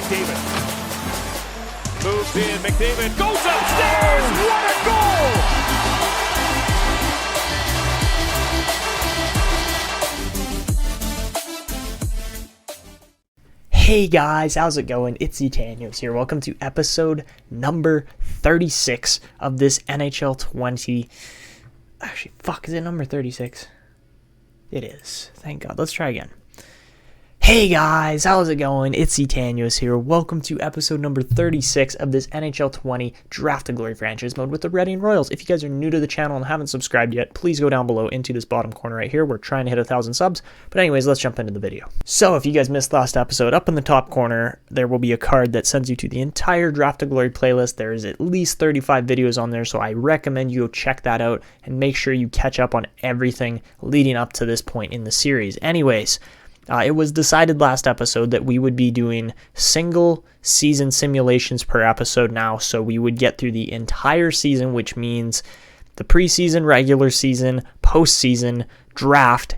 McDavid. Moves in, McDavid goes upstairs! What a goal! Hey guys, how's it going? It's Etanyos here. Welcome to episode number 36 of this NHL 20. Actually, is it number 36? It is. Thank God. Let's try again. Hey guys, how's it going? It's Etanyos here. Welcome to episode number 36 of this NHL 20 Draft to Glory franchise mode with the Reading Royals. If you guys are new to the channel and haven't subscribed yet, please go down below into this bottom corner right here. We're trying to hit 1,000 subs. But anyways, let's jump into the video. So if you guys missed last episode, up in the top corner, there will be a card that sends you to the entire Draft to Glory playlist. There is at least 35 videos on there, so I recommend you go check that out and make sure you catch up on everything leading up to this point in the series. Anyways, it was decided last episode that we would be doing single season simulations per episode now, so we would get through the entire season, which means the preseason, regular season, postseason, draft,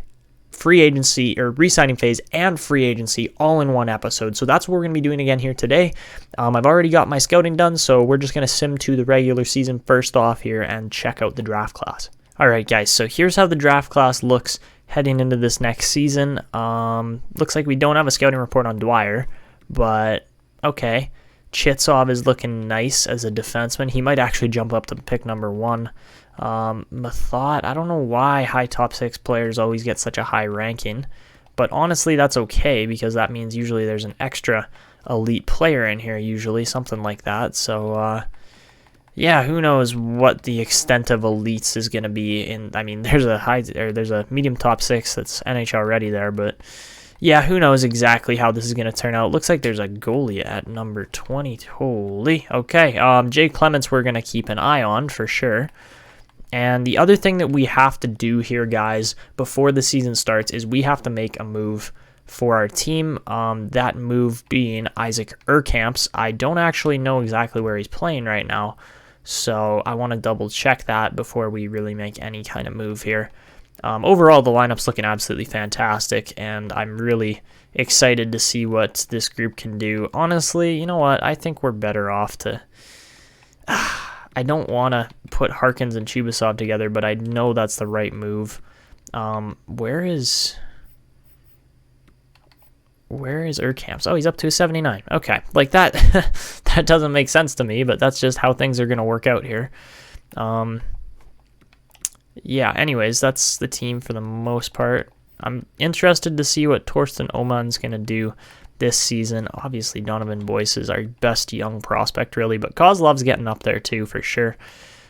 free agency, or re-signing phase, and free agency all in one episode. So that's what we're going to be doing again here today. I've already got my scouting done, so we're just going to sim to the regular season first off here and check out the draft class. All right, guys, so here's how the draft class looks heading into this next season. Looks like we don't have a scouting report on Dwyer, but okay. Chitsov is looking nice as a defenseman. He might actually jump up to pick number 1. Mathot, I don't know why high top 6 players always get such a high ranking, but honestly that's okay because that means usually there's an extra elite player in here, usually something like that. So yeah, who knows what the extent of elites is going to be in. I mean, there's a medium top 6 that's NHL ready there, but yeah, who knows exactly how this is going to turn out. It looks like there's a goalie at number 20. Holy, okay. Jay Clements we're going to keep an eye on for sure. And the other thing that we have to do here, guys, before the season starts is we have to make a move for our team. That move being Isaac Urkamps. I don't actually know exactly where he's playing right now, so I want to double check that before we really make any kind of move here. Overall, the lineup's looking absolutely fantastic, and I'm really excited to see what this group can do. Honestly, you know what? I think we're better off to... I don't want to put Harkins and Chubasov together, but I know that's the right move. Where is Urkamps? Oh, he's up to a 79. Okay, like that that doesn't make sense to me, but that's just how things are going to work out here. Yeah, anyways, that's the team for the most part. I'm interested to see what Torsten Oman's going to do this season. Obviously, Donovan Boyce is our best young prospect, really, but Kozlov's getting up there too, for sure.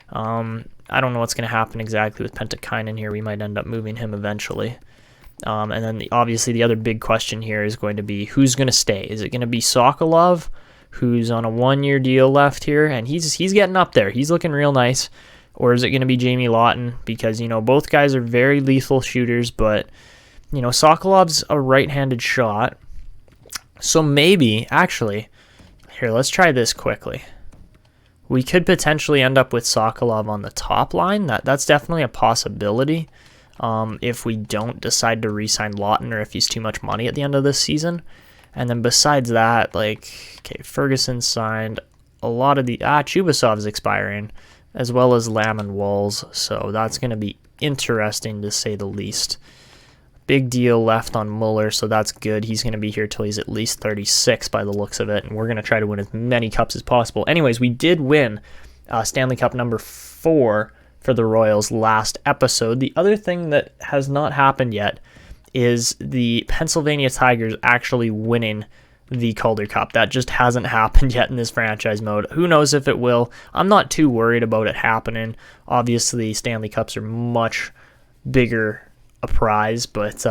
I don't know what's going to happen exactly with Pentakainen here. We might end up moving him eventually. And then obviously the other big question here is going to be who's going to stay. Is it going to be Sokolov, who's on a 1-year deal left here, and he's getting up there. He's looking real nice. Or is it going to be Jamie Lawton? Because, you know, both guys are very lethal shooters, but, you know, Sokolov's a right-handed shot. So maybe, actually, here, let's try this quickly. We could potentially end up with Sokolov on the top line. That's definitely a possibility. If we don't decide to re-sign Lawton or if he's too much money at the end of this season. And then besides that, like, okay, Ferguson signed a lot of the, Chubasov's expiring, as well as Lamb and Walls, so that's going to be interesting to say the least. Big deal left on Muller, so that's good. He's going to be here till he's at least 36 by the looks of it, and we're going to try to win as many cups as possible. Anyways, we did win Stanley Cup number 4 for the Royals last episode. The other thing that has not happened yet is the Pennsylvania Tigers actually winning the Calder Cup. That just hasn't happened yet in this franchise mode. Who knows if it will? I'm not too worried about it happening. Obviously, Stanley Cups are much bigger a prize, but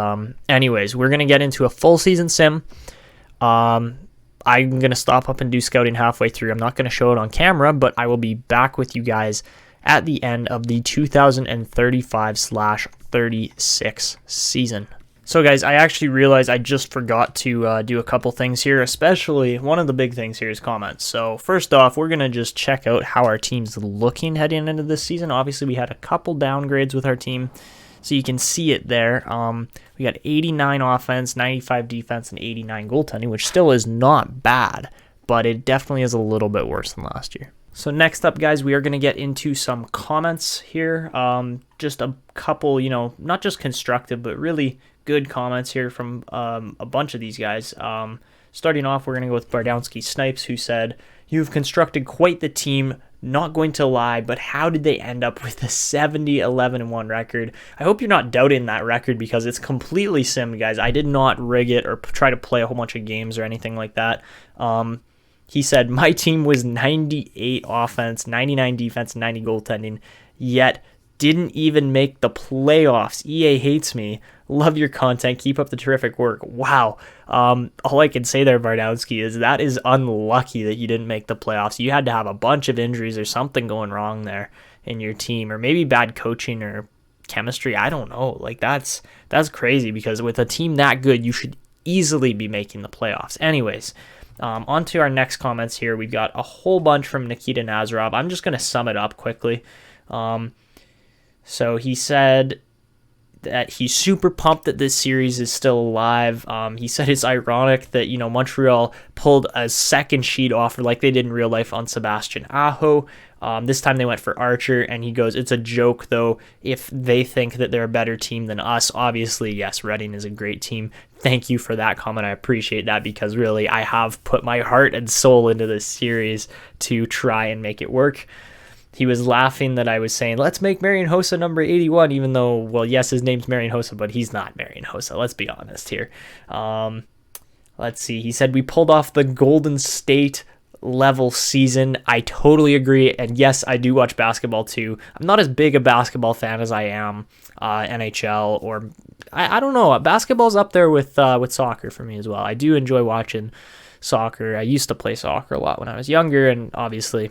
anyways, we're going to get into a full season sim. I'm going to stop up and do scouting halfway through. I'm not going to show it on camera, but I will be back with you guys at the end of the 2035/36 season. So guys, I actually realized I just forgot to do a couple things here, especially one of the big things here is comments. So first off, we're going to just check out how our team's looking heading into this season. Obviously, we had a couple downgrades with our team. So you can see it there. We got 89 offense, 95 defense, and 89 goaltending, which still is not bad, but it definitely is a little bit worse than last year. So next up, guys, we are going to get into some comments here. Just a couple, not just constructive, but really good comments here from a bunch of these guys. Starting off, we're going to go with Bardowski Snipes, who said, "You've constructed quite the team. Not going to lie, but how did they end up with a 70-11-1 record?" I hope you're not doubting that record because it's completely simmed, guys. I did not rig it or try to play a whole bunch of games or anything like that. He said, "My team was 98 offense, 99 defense, 90 goaltending, yet didn't even make the playoffs. EA hates me. Love your content. Keep up the terrific work." Wow. All I can say there, Bardowski, is that is unlucky that you didn't make the playoffs. You had to have a bunch of injuries or something going wrong there in your team, or maybe bad coaching or chemistry. I don't know. Like that's crazy, because with a team that good, you should easily be making the playoffs. Anyways, on to our next comments here. We've got a whole bunch from Nikita Nazarov. I'm just going to sum it up quickly. So he said that he's super pumped that this series is still alive. He said it's ironic that, Montreal pulled a second sheet offer like they did in real life on Sebastian Aho. This time they went for Archer, and he goes, "It's a joke, though, if they think that they're a better team than us." Obviously, yes, Reading is a great team. Thank you for that comment. I appreciate that, because really I have put my heart and soul into this series to try and make it work. He was laughing that I was saying, "Let's make Marian Hossa number 81, even though, well, yes, his name's Marian Hossa, but he's not Marian Hossa. Let's be honest here. Let's see. He said, "We pulled off the Golden State level season." I totally agree. And yes, I do watch basketball too. I'm not as big a basketball fan as I am NHL, or I don't know. Basketball's up there with soccer for me as well. I do enjoy watching soccer. I used to play soccer a lot when I was younger, and obviously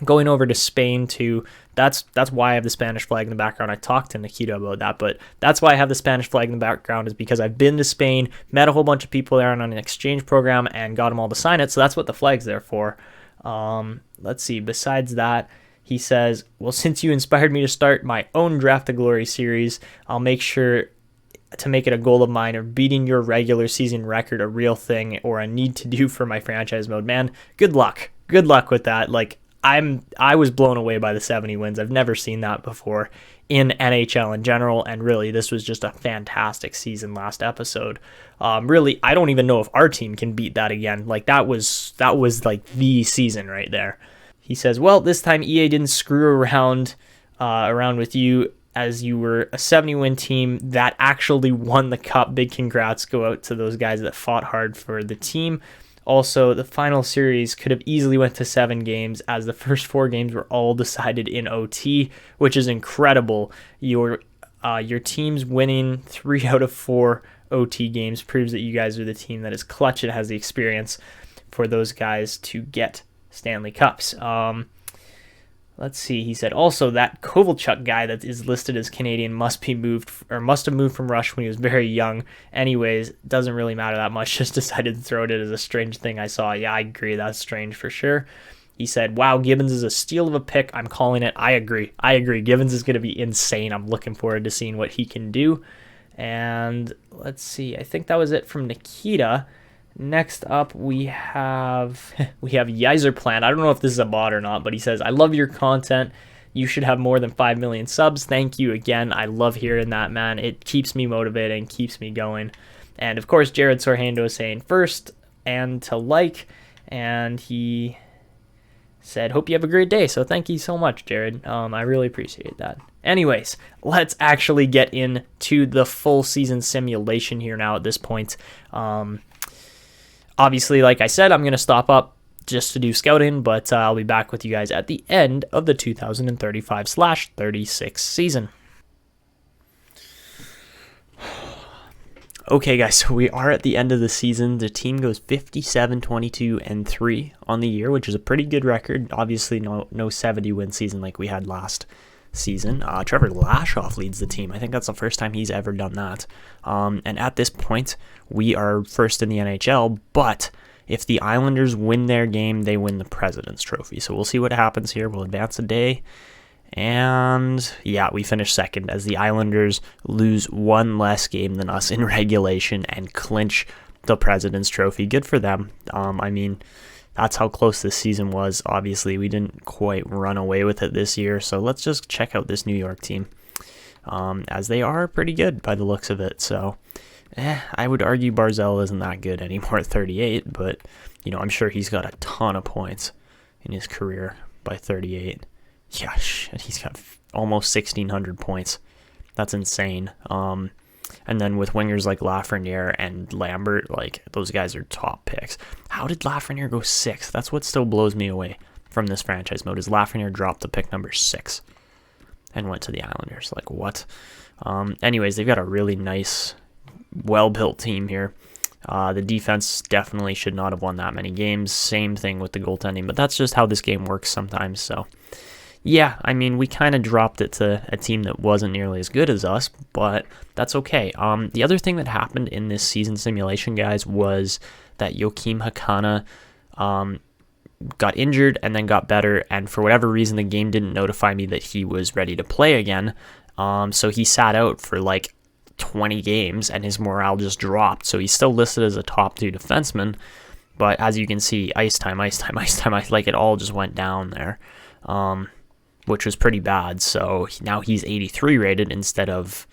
going over to Spain too, that's why I have the Spanish flag in the background. I talked to Nikita about that, but that's why I have the Spanish flag in the background, is because I've been to Spain, met a whole bunch of people there on an exchange program, and got them all to sign it, so that's what the flag's there for. Let's see, besides that, he says, "Well, since you inspired me to start my own Draft to Glory series, I'll make sure to make it a goal of mine of beating your regular season record, a real thing, or a need to do for my franchise mode." Man, good luck. Good luck with that. I was blown away by the 70 wins. I've never seen that before in NHL in general, and really, this was just a fantastic season last episode. Really, I don't even know if our team can beat that again. That was like the season right there. He says, "Well, this time EA didn't screw around with you, as you were a 70-win team that actually won the cup. Big congrats go out to those guys that fought hard for the team. Also, the final series could have easily went to 7 games, as the first 4 games were all decided in OT, which is incredible. Your team's winning 3 out of 4 OT games proves that you guys are the team that is clutch and has the experience for those guys to get Stanley Cups." Let's see. He said, "Also, that Kovalchuk guy that is listed as Canadian must have moved from Russia when he was very young. Anyways, doesn't really matter that much. Just decided to throw it as a strange thing I saw." Yeah, I agree. That's strange for sure. He said, "Wow, Gibbons is a steal of a pick. I'm calling it." I agree. Gibbons is going to be insane. I'm looking forward to seeing what he can do. And let's see. I think that was it from Nikita. Next up, we have Yzerplan. I don't know if this is a bot or not, but he says, "I love your content. You should have more than 5 million subs. Thank you again. I love hearing that, man. It keeps me motivated and keeps me going." And of course, Jared Sorhando is saying first and to like, and he said, "Hope you have a great day." So thank you so much, Jared. I really appreciate that. Anyways, let's actually get into the full season simulation here now at this point. Obviously, like I said, I'm going to stop up just to do scouting, but I'll be back with you guys at the end of the 2035/36 season. Okay, guys, so we are at the end of the season. The team goes 57-22-3 on the year, which is a pretty good record. Obviously, no 70-win season like we had last season. Trevor Lashoff leads the team. I think that's the first time he's ever done that. And at this point, we are first in the NHL, but if the Islanders win their game, they win the President's Trophy. So we'll see what happens here. We'll advance a day, And yeah, we finished second as the Islanders lose one less game than us in regulation and clinch the President's Trophy. Good for them. I mean, that's how close this season was. Obviously, we didn't quite run away with it this year. So let's just check out this New York team, as they are pretty good by the looks of it. So I would argue Barzal isn't that good anymore at 38, but I'm sure he's got a ton of points in his career by 38. Yeah, shit, he's got almost 1,600 points. That's insane. And then with wingers like Lafreniere and Lambert, like, those guys are top picks. How did Lafreniere go 6th? That's what still blows me away from this franchise mode, is Lafreniere dropped to pick number 6 and went to the Islanders. Like, what? Anyways, they've got a really nice, well-built team here. The defense definitely should not have won that many games. Same thing with the goaltending, but that's just how this game works sometimes. So yeah, I mean, we kind of dropped it to a team that wasn't nearly as good as us, but that's okay. The other thing that happened in this season simulation, guys, was that Joakim Hakana got injured and then got better, and for whatever reason, the game didn't notify me that he was ready to play again. So he sat out for like 20 games, and his morale just dropped. So he's still listed as a top 2 defenseman, but as you can see, ice time, like, it all just went down there. Which was pretty bad. So now he's 83 rated instead of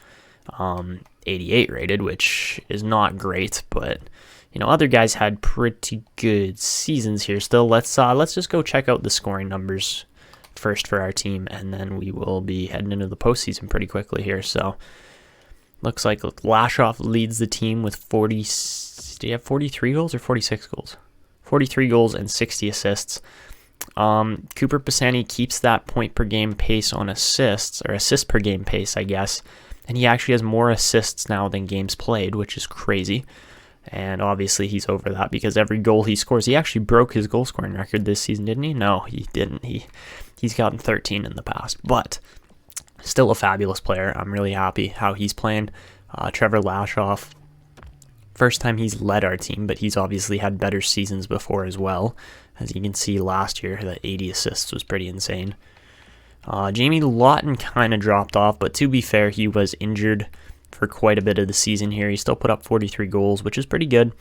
88 rated, which is not great, but other guys had pretty good seasons here still. Let's just go check out the scoring numbers first for our team, and then we will be heading into the postseason pretty quickly here. So looks like Lashoff leads the team with 43 goals or 46 goals? 43 goals and 60 assists. Cooper Pisani keeps that point per game pace on assists, or assist per game pace, I guess, and he actually has more assists now than games played, which is crazy. And obviously he's over that because every goal he scores, he actually broke his goal scoring record this season, didn't he? No, he didn't. He's gotten 13 in the past, but still a fabulous player. I'm really happy how he's playing. Trevor Lashoff, first time he's led our team, but he's obviously had better seasons before as well. As you can see, last year, that 80 assists was pretty insane. Jamie Lawton kind of dropped off, but to be fair, he was injured for quite a bit of the season here. He still put up 43 goals, which is pretty good.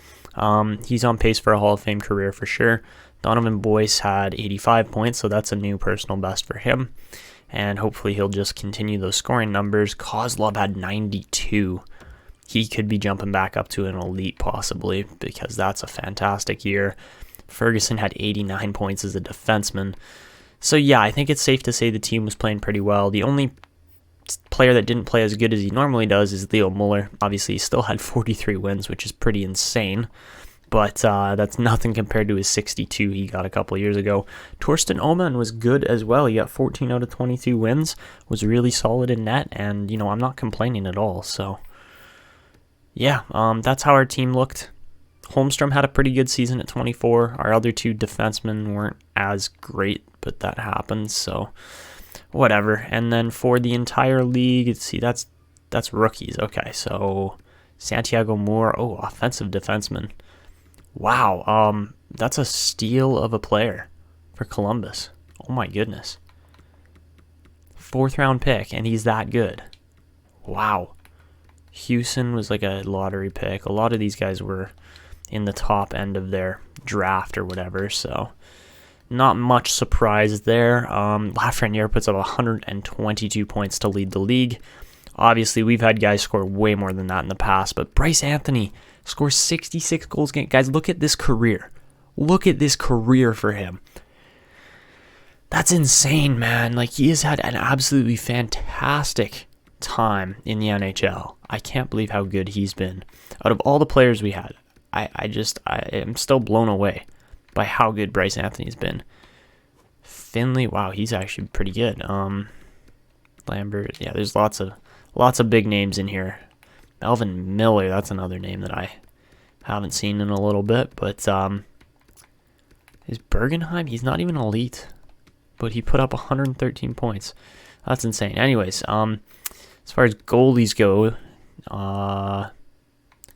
He's on pace for a Hall of Fame career for sure. Donovan Boyce had 85 points, so that's a new personal best for him. And hopefully he'll just continue those scoring numbers. Kozlov had 92. He could be jumping back up to an elite possibly, because that's a fantastic year. Ferguson had 89 points as a defenseman. So yeah, I think it's safe to say the team was playing pretty well. The only player that didn't play as good as he normally does is Leo Muller. Obviously, he still had 43 wins, which is pretty insane. But that's nothing compared to his 62 he got a couple years ago. Torsten Oman was good as well. He got 14 out of 22 wins, was really solid in net, and I'm not complaining at all. So yeah, that's how our team looked. Holmstrom had a pretty good season at 24. Our other 2 defensemen weren't as great, but that happens, so whatever. And then for the entire league, let's see, that's rookies. Okay, so Santiago Moore, offensive defenseman. Wow, that's a steal of a player for Columbus. Oh my goodness. 4th round pick, and he's that good. Wow. Houston was like a lottery pick. A lot of these guys were in the top end of their draft or whatever, so not much surprise there. Lafreniere puts up 122 points to lead the league. Obviously, we've had guys score way more than that in the past, but Bryce Anthony scores 66 goals. Guys, look at this career. Look at this career for him. That's insane, man. Like, he has had an absolutely fantastic time in the NHL. I can't believe how good he's been. Out of all the players we had, I am still blown away by how good Bryce Anthony's been. Finley, wow, he's actually pretty good. Lambert, yeah, there's lots of big names in here. Melvin Miller, that's another name that I haven't seen in a little bit, but is Bergenheim? He's not even elite, but he put up 113 points. That's insane. Anyways, as far as goalies go,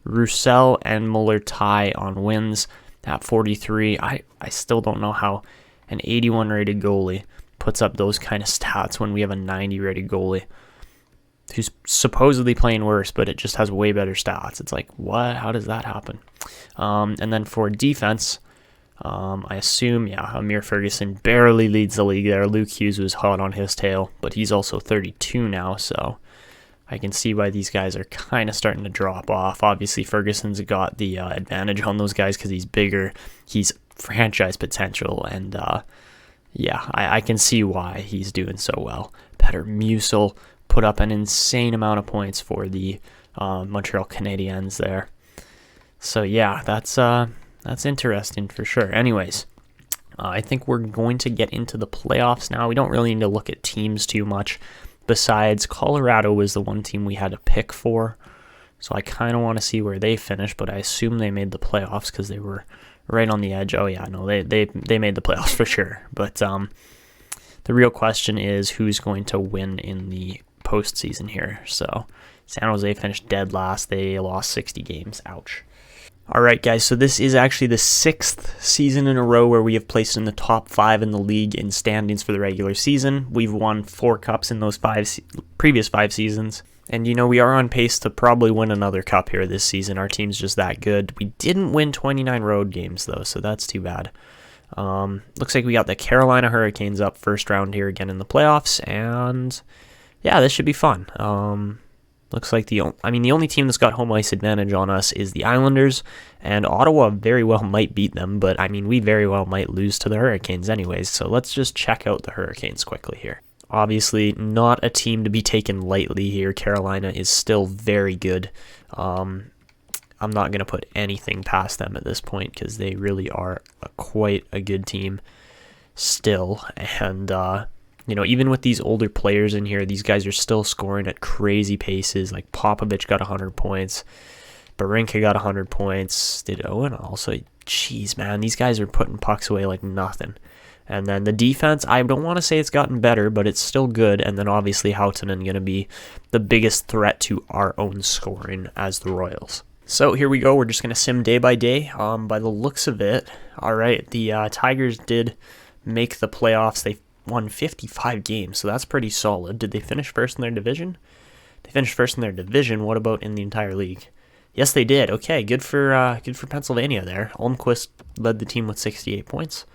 Roussel and Muller tie on wins at 43. I still don't know how an 81 rated goalie puts up those kind of stats when we have a 90 rated goalie who's supposedly playing worse, but it just has way better stats. It's like, what? How does that happen? And then for defense, I assume, Amir Ferguson barely leads the league there. Luke Hughes was hot on his tail, but he's also 32 now, so I can see why these guys are kind of starting to drop off. Obviously, Ferguson's got the advantage on those guys because he's bigger. He's franchise potential, and I can see why he's doing so well. Petter Musil put up an insane amount of points for the Montreal Canadiens there. So yeah, that's interesting for sure. Anyways, I think we're going to get into the playoffs now. We don't really need to look at teams too much. Besides, Colorado was the one team we had to pick for. So I kind of want to see where they finish, but I assume they made the playoffs because they were right on the edge. Oh yeah, no, they made the playoffs for sure. But the real question is who's going to win in the postseason here. So San Jose finished dead last. They lost 60 games. Ouch. All right, guys, so this is actually the 6th season in a row where we have placed in the top 5 in the league in standings for the regular season. We've won 4 cups in those previous 5 seasons. And, we are on pace to probably win another cup here this season. Our team's just that good. We didn't win 29 road games, though, so that's too bad. Looks like we got the Carolina Hurricanes up first round here again in the playoffs, and yeah, this should be fun. Looks like the only team that's got home ice advantage on us is the Islanders, and Ottawa very well might beat them, but we very well might lose to the Hurricanes anyways, so let's just check out the Hurricanes quickly here. Obviously, not a team to be taken lightly here. Carolina is still very good. I'm not going to put anything past them at this point because they really are quite a good team still, and even with these older players in here, these guys are still scoring at crazy paces. Like Popovich got 100 points. Barinka got 100 points. Did Owen also? Jeez, man, these guys are putting pucks away like nothing. And then the defense, I don't want to say it's gotten better, but it's still good. And then obviously Houghton going to be the biggest threat to our own scoring as the Royals. So here we go. We're just going to sim day by day. By the looks of it, all right, the Tigers did make the playoffs. They won 55 games, so that's pretty solid. Did they finish first in their division? They finished first in their division. What about in the entire league? Yes, they did. Okay, good for Pennsylvania there. Almquist led the team with 68 points.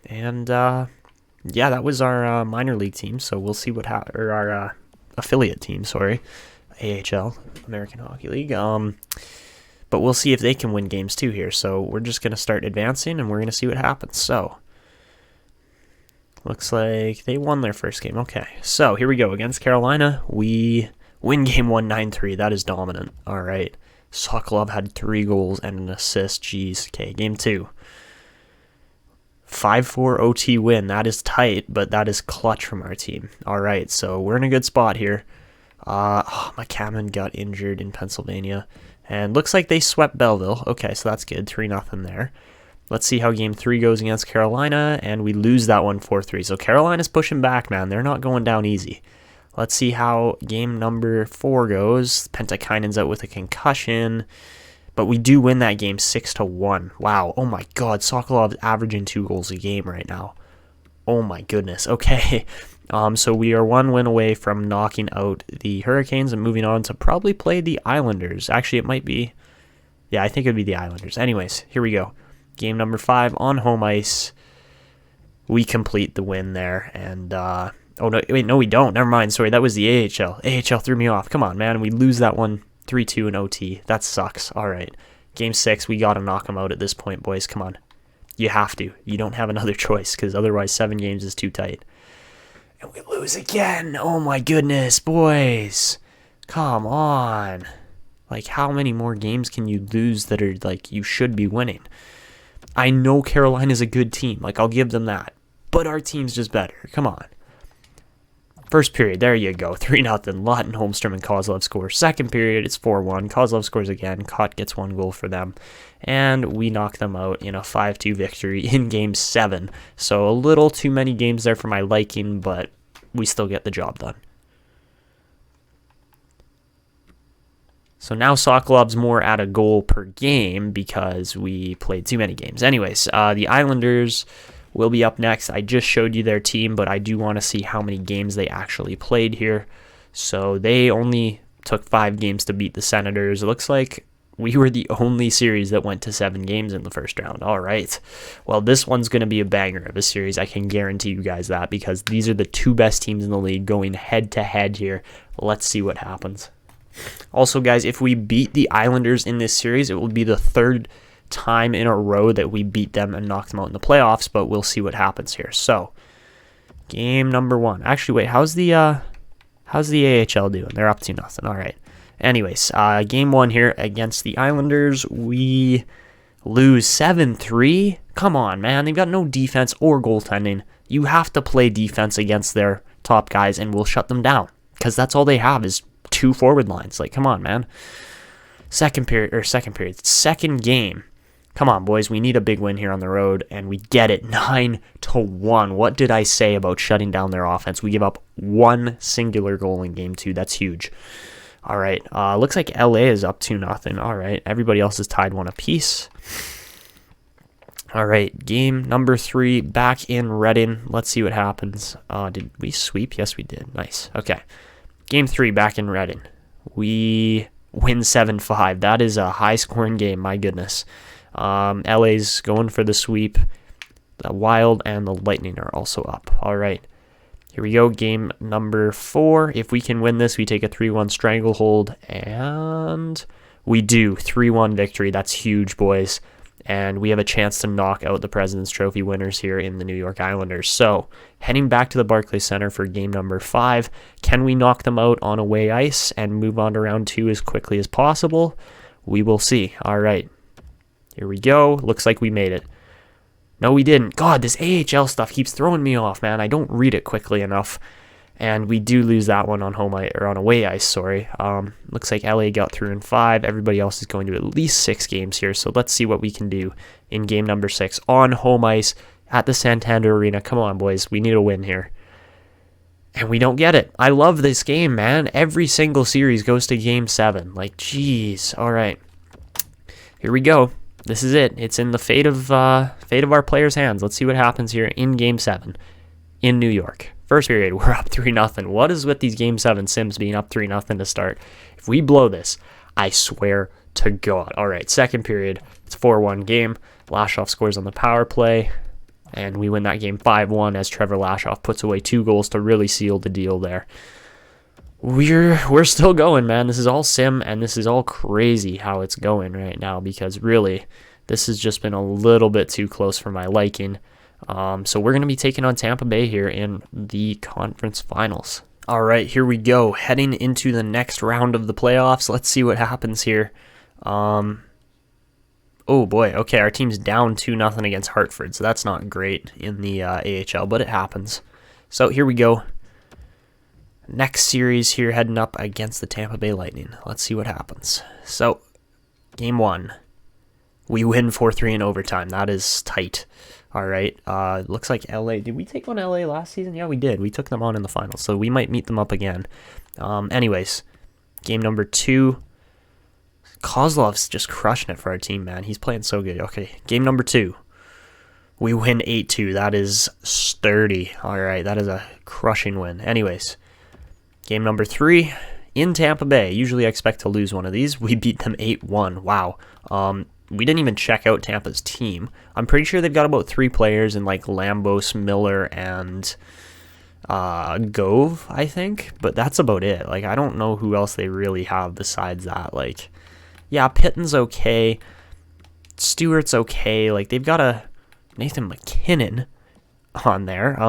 And that was our minor league team, so we'll see or our affiliate team, sorry. AHL, American Hockey League. But we'll see if they can win games too here. So we're just going to start advancing, and we're going to see what happens. So looks like they won their first game. Okay, so here we go. Against Carolina, we win game 1 9-3. That is dominant. All right. Sokolov had 3 goals and an assist. Jeez. Okay, game 2. 5-4 OT win. That is tight, but that is clutch from our team. All right, so we're in a good spot here. McCammon got injured in Pennsylvania. And looks like they swept Belleville. Okay, so that's good. 3-0 there. Let's see how game 3 goes against Carolina, and we lose that one 4-3. So Carolina's pushing back, man. They're not going down easy. Let's see how game number 4 goes. Pentakainen's out with a concussion, but we do win that game 6-1. Wow. Oh my God. Sokolov's averaging 2 goals a game right now. Oh my goodness. Okay. So we are 1 win away from knocking out the Hurricanes and moving on to probably play the Islanders. Actually, it might be. Yeah, I think it would be the Islanders. Anyways, here we go. Game number 5 on home ice. We complete the win there. And, no, we don't. Never mind. Sorry, that was the AHL. AHL threw me off. Come on, man. We lose that one 3-2 in OT. That sucks. All right. Game 6, we got to knock them out at this point, boys. Come on. You have to. You don't have another choice because otherwise 7 games is too tight. And we lose again. Oh, my goodness, boys. Come on. Like, how many more games can you lose that are, like, you should be winning? I know Carolina's a good team. Like, I'll give them that. But our team's just better. Come on. First period, there you go. 3-0. Lawton, Holmstrom, and Kozlov score. Second period, it's 4-1. Kozlov scores again. Kott gets 1 goal for them. And we knock them out in a 5-2 victory in Game 7. So a little too many games there for my liking, but we still get the job done. So now Sokolov's more at a goal per game because we played too many games. Anyways, the Islanders will be up next. I just showed you their team, but I do want to see how many games they actually played here. So they only took 5 games to beat the Senators. It looks like we were the only series that went to 7 games in the first round. All right. Well, this one's going to be a banger of a series. I can guarantee you guys that, because these are the 2 best teams in the league going head-to-head here. Let's see what happens. Also, guys, if we beat the Islanders in this series, it will be the 3rd time in a row that we beat them and knock them out in the playoffs, but we'll see what happens here. So, game number 1. Actually, wait, how's the AHL doing? They're up 2-0. All right. Anyways, game 1 here against the Islanders, we lose 7-3. Come on, man. They've got no defense or goaltending. You have to play defense against their top guys, and we'll shut them down, because that's all they have is 2 forward lines. Like, come on, man. Second game. Come on, boys. We need a big win here on the road, and we get it 9-1. What did I say about shutting down their offense? We give up 1 singular goal in game 2. That's huge. All right. Looks like LA is up 2-0. All right. Everybody else is tied 1 apiece. All right. Game number 3 back in Reading. Let's see what happens. Did we sweep? Yes, we did. Nice. Okay. Game 3 back in Reading. We win 7-5. That is a high-scoring game. My goodness. LA's going for the sweep. The Wild and the Lightning are also up. All right. Here we go, game number 4. If we can win this, we take a 3-1 stranglehold, and we do. 3-1 victory. That's huge, boys. And we have a chance to knock out the President's Trophy winners here in the New York Islanders. So, heading back to the Barclays Center for game number 5. Can we knock them out on away ice and move on to round 2 as quickly as possible? We will see. All right. Here we go. Looks like we made it. No, we didn't. God, this AHL stuff keeps throwing me off, man. I don't read it quickly enough. And we do lose that one on home ice, or on away ice, sorry. Looks like LA got through in 5. Everybody else is going to at least 6 games here. So let's see what we can do in game number 6 on home ice at the Santander Arena. Come on, boys. We need a win here. And we don't get it. I love this game, man. Every single series goes to game 7. Like, jeez. All right. Here we go. This is it. It's in the fate of our players' hands. Let's see what happens here in Game 7 in New York. First period, we're up 3-0. What is with these Game 7 Sims being up 3-0 to start? If we blow this, I swear to God. All right, second period, it's a 4-1 game. Lashoff scores on the power play, and we win that game 5-1 as Trevor Lashoff puts away 2 goals to really seal the deal there. We're still going, man. This is all sim, and this is all crazy how it's going right now, because really, this has just been a little bit too close for my liking. So we're going to be taking on Tampa Bay here in the conference finals. All right, here we go. Heading into the next round of the playoffs. Let's see what happens here. Oh boy, okay, our team's down 2-0 against Hartford, so that's not great in the AHL, but it happens. So here we go. Next series here, heading up against the Tampa Bay Lightning. Let's see what happens. So, game 1. We win 4-3 in overtime. That is tight. All right. Looks like LA. Did we take on LA last season? Yeah, we did. We took them on in the finals, so we might meet them up again. Anyways, game number 2. Kozlov's just crushing it for our team, man. He's playing so good. Okay, game number 2. We win 8-2. That is sturdy. All right, that is a crushing win. Anyways. Game number 3 in Tampa Bay. Usually I expect to lose one of these. We beat them 8-1. Wow. We didn't even check out Tampa's team. I'm pretty sure they've got about 3 players in like Lambos, Miller, and Gove, I think. But that's about it. Like, I don't know who else they really have besides that. Like, yeah, Pitton's okay. Stewart's okay. Like, they've got a Nathan McKinnon on there.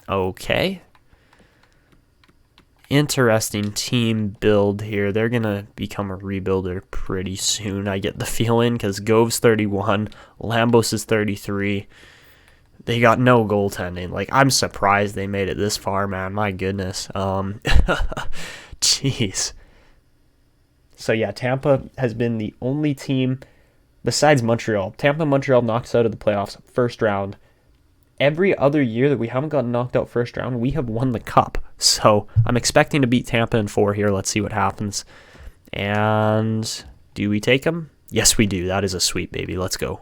Okay. Interesting team build here. They're going to become a rebuilder pretty soon, I get the feeling, because Gove's 31, Lambos is 33. They got no goaltending. Like, I'm surprised they made it this far, man. My goodness. Jeez. So, yeah, Tampa has been the only team besides Montreal. Tampa and Montreal knocked us out of the playoffs first round. Every other year that we haven't gotten knocked out first round, we have won the cup. So I'm expecting to beat Tampa in 4 here. Let's see what happens. And do we take them? Yes, we do. That is a sweep, baby. Let's go.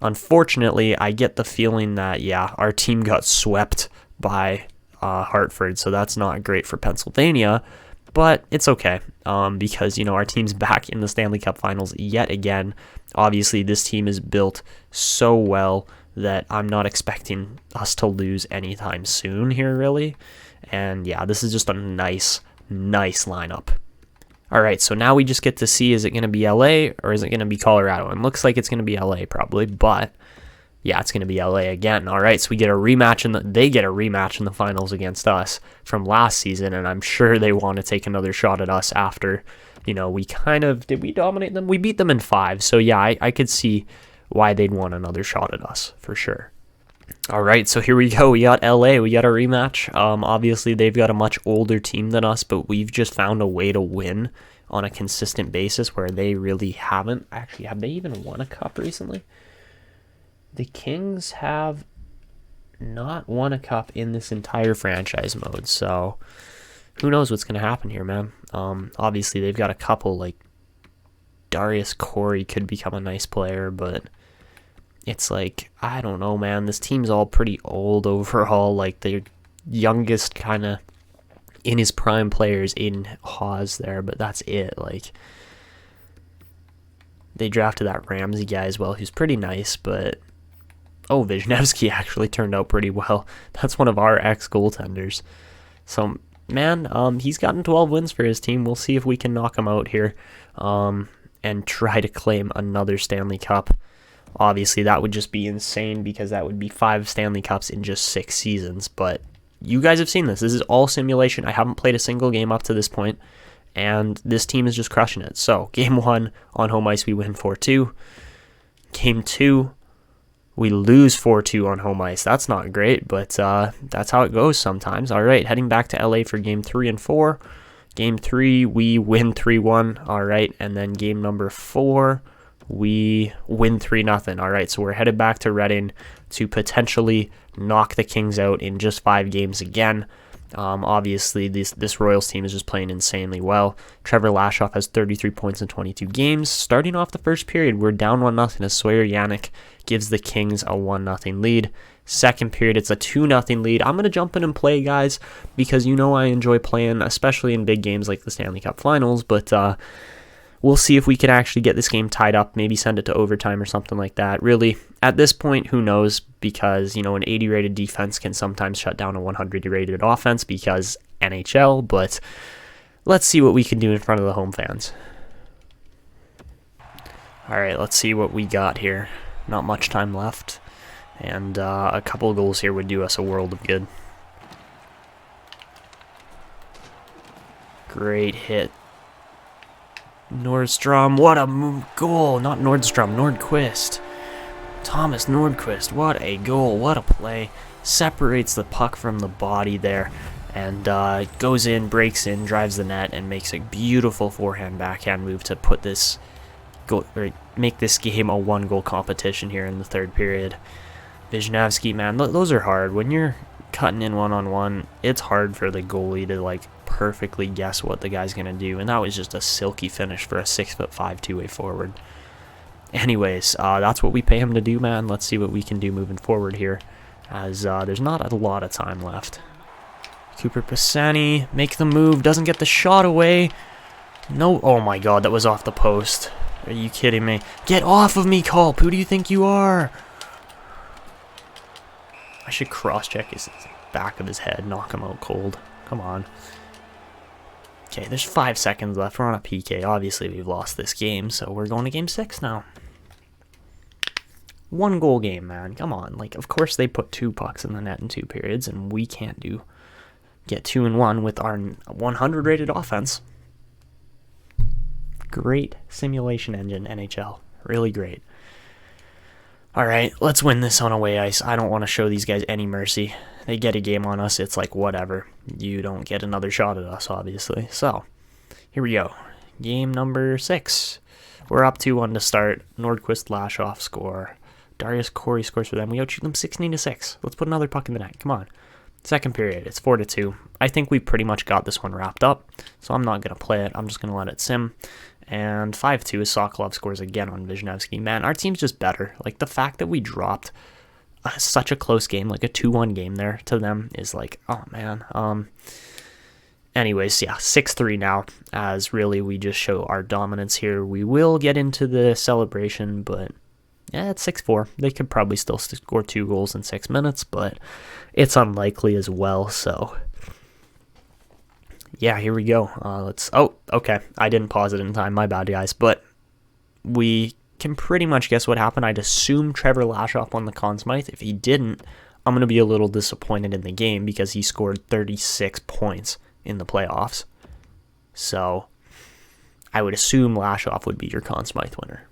Unfortunately, I get the feeling that, yeah, our team got swept by Hartford, so that's not great for Pennsylvania, but it's okay because, our team's back in the Stanley Cup Finals yet again. Obviously, this team is built so well that I'm not expecting us to lose anytime soon here, really. And yeah, this is just a nice lineup. All right, so now we just get to see, is it going to be LA or is it going to be Colorado? And looks like it's going to be LA probably, but yeah, it's going to be LA again. All right, so we get a rematch, they get a rematch in the finals against us from last season, and I'm sure they want to take another shot at us after, did we dominate them? We beat them in 5, so yeah, I could see why they'd want another shot at us, for sure. All right, so here we go. We got LA. We got a rematch. Obviously, they've got a much older team than us, but we've just found a way to win on a consistent basis where they really haven't. Actually, have they even won a cup recently? The Kings have not won a cup in this entire franchise mode, so who knows what's going to happen here, man. Obviously, they've got a couple, like Darius Corey could become a nice player, but it's like, I don't know, man. This team's all pretty old overall. Like, the youngest kind of in his prime players in Haas there, but that's it. Like, they drafted that Ramsey guy as well, who's pretty nice, but Wisniewski actually turned out pretty well. That's one of our ex-goaltenders. So, man, he's gotten 12 wins for his team. We'll see if we can knock him out here and try to claim another Stanley Cup. Obviously, that would just be insane because that would be 5 Stanley Cups in just 6 seasons. But you guys have seen this. This is all simulation. I haven't played a single game up to this point, and this team is just crushing it. So, Game 1 on home ice, we win 4-2. Game 2, we lose 4-2 on home ice. That's not great, but that's how it goes sometimes. All right, heading back to LA for Game 3 and 4. Game 3, we win 3-1. All right, and then game number 4, we win 3-0. All right, so we're headed back to Reading to potentially knock the Kings out in just 5 games again. Obviously, this Royals team is just playing insanely well. Trevor Lashoff has 33 points in 22 games. Starting off the first period, we're down 1-0 as Sawyer Yannick gives the Kings a 1-0 lead. Second period, it's a 2-0 lead. I'm going to jump in and play, guys, because I enjoy playing, especially in big games like the Stanley Cup Finals, but we'll see if we can actually get this game tied up, maybe send it to overtime or something like that. Really, at this point, who knows, because, an 80-rated defense can sometimes shut down a 100-rated offense because NHL, but let's see what we can do in front of the home fans. All right, let's see what we got here. Not much time left, and a couple of goals here would do us a world of good. Great hit. Nordstrom, what a goal. Not Nordstrom, Nordquist. Thomas Nordquist, what a goal, what a play. Separates the puck from the body there and goes in, breaks in, drives the net, and makes a beautiful forehand-backhand move to put this make this game a 1-goal competition here in the third period. Wisniewski, man, those are hard. When you're cutting in one-on-one, it's hard for the goalie to perfectly guess what the guy's going to do, and that was just a silky finish for a 6'5" two-way forward. Anyways, that's what we pay him to do, man. Let's see what we can do moving forward here, as there's not a lot of time left. Cooper Pisani, make the move, doesn't get the shot away. No, oh my god, that was off the post. Are you kidding me? Get off of me, Culp. Who do you think you are? I should cross-check his back of his head, knock him out cold. Come on. Okay, there's 5 seconds left. We're on a PK. Obviously, we've lost this game, so we're going to Game 6 now. 1-goal game, man. Come on. Of course they put 2 pucks in the net in 2 periods, and we can't get 2-1 with our 100-rated offense. Great simulation engine, NHL. Really great. All right, let's win this on away ice. I don't want to show these guys any mercy. They get a game on us, it's whatever. You don't get another shot at us, obviously. So, here we go. Game number 6. We're up 2-1 to start. Nordquist, Lashoff score. Darius Corey scores for them. We outshoot them 16-6. Let's put another puck in the net. Come on. Second period, it's 4-2. I think we pretty much got this one wrapped up, so I'm not going to play it. I'm just going to let it sim, And 5-2 is Sokolov scores again on Wisniewski. Man, our team's just better. Like, the fact that we dropped such a close game, like a 2-1 game there to them, is like, oh man. Anyways, yeah, 6-3 now, as really we just show our dominance here. We will get into the celebration, but yeah, it's 6-4. They could probably still score 2 goals in 6 minutes, but it's unlikely as well, so yeah, here we go. Okay, I didn't pause it in time, my bad, guys, but we can pretty much guess what happened. I'd assume Trevor Lashoff won the Conn Smythe. If he didn't, I'm going to be a little disappointed in the game because he scored 36 points in the playoffs. So I would assume Lashoff would be your Conn Smythe winner.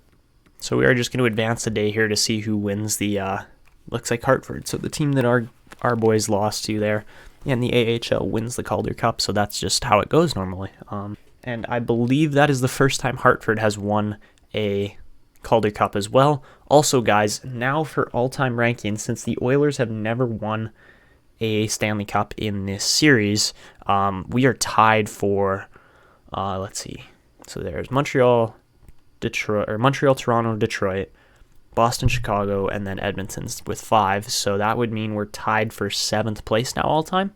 So we are just going to advance the day here to see who wins the, looks like Hartford. So the team that our boys lost to there in the AHL wins the Calder Cup. So that's just how it goes normally. And I believe that is the first time Hartford has won a Calder Cup as well. Also, guys, now for all-time rankings, since the Oilers have never won a Stanley Cup in this series, we are tied for, let's see. So there's Montreal, Toronto, Detroit, Boston, Chicago, and then Edmonton's with 5. So that would mean we're tied for 7th place now all time.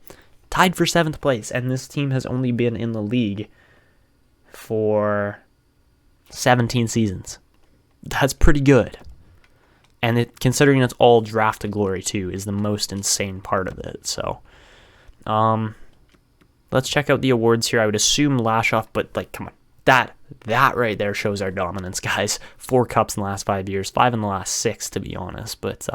Tied for 7th place, and this team has only been in the league for 17 seasons. That's pretty good. And considering it's all draft to glory too, is the most insane part of it. So, let's check out the awards here. I would assume Lashoff, but like, come on, that right there shows our dominance, guys. 4 cups in the last 5 years, 5 in the last 6, to be honest. But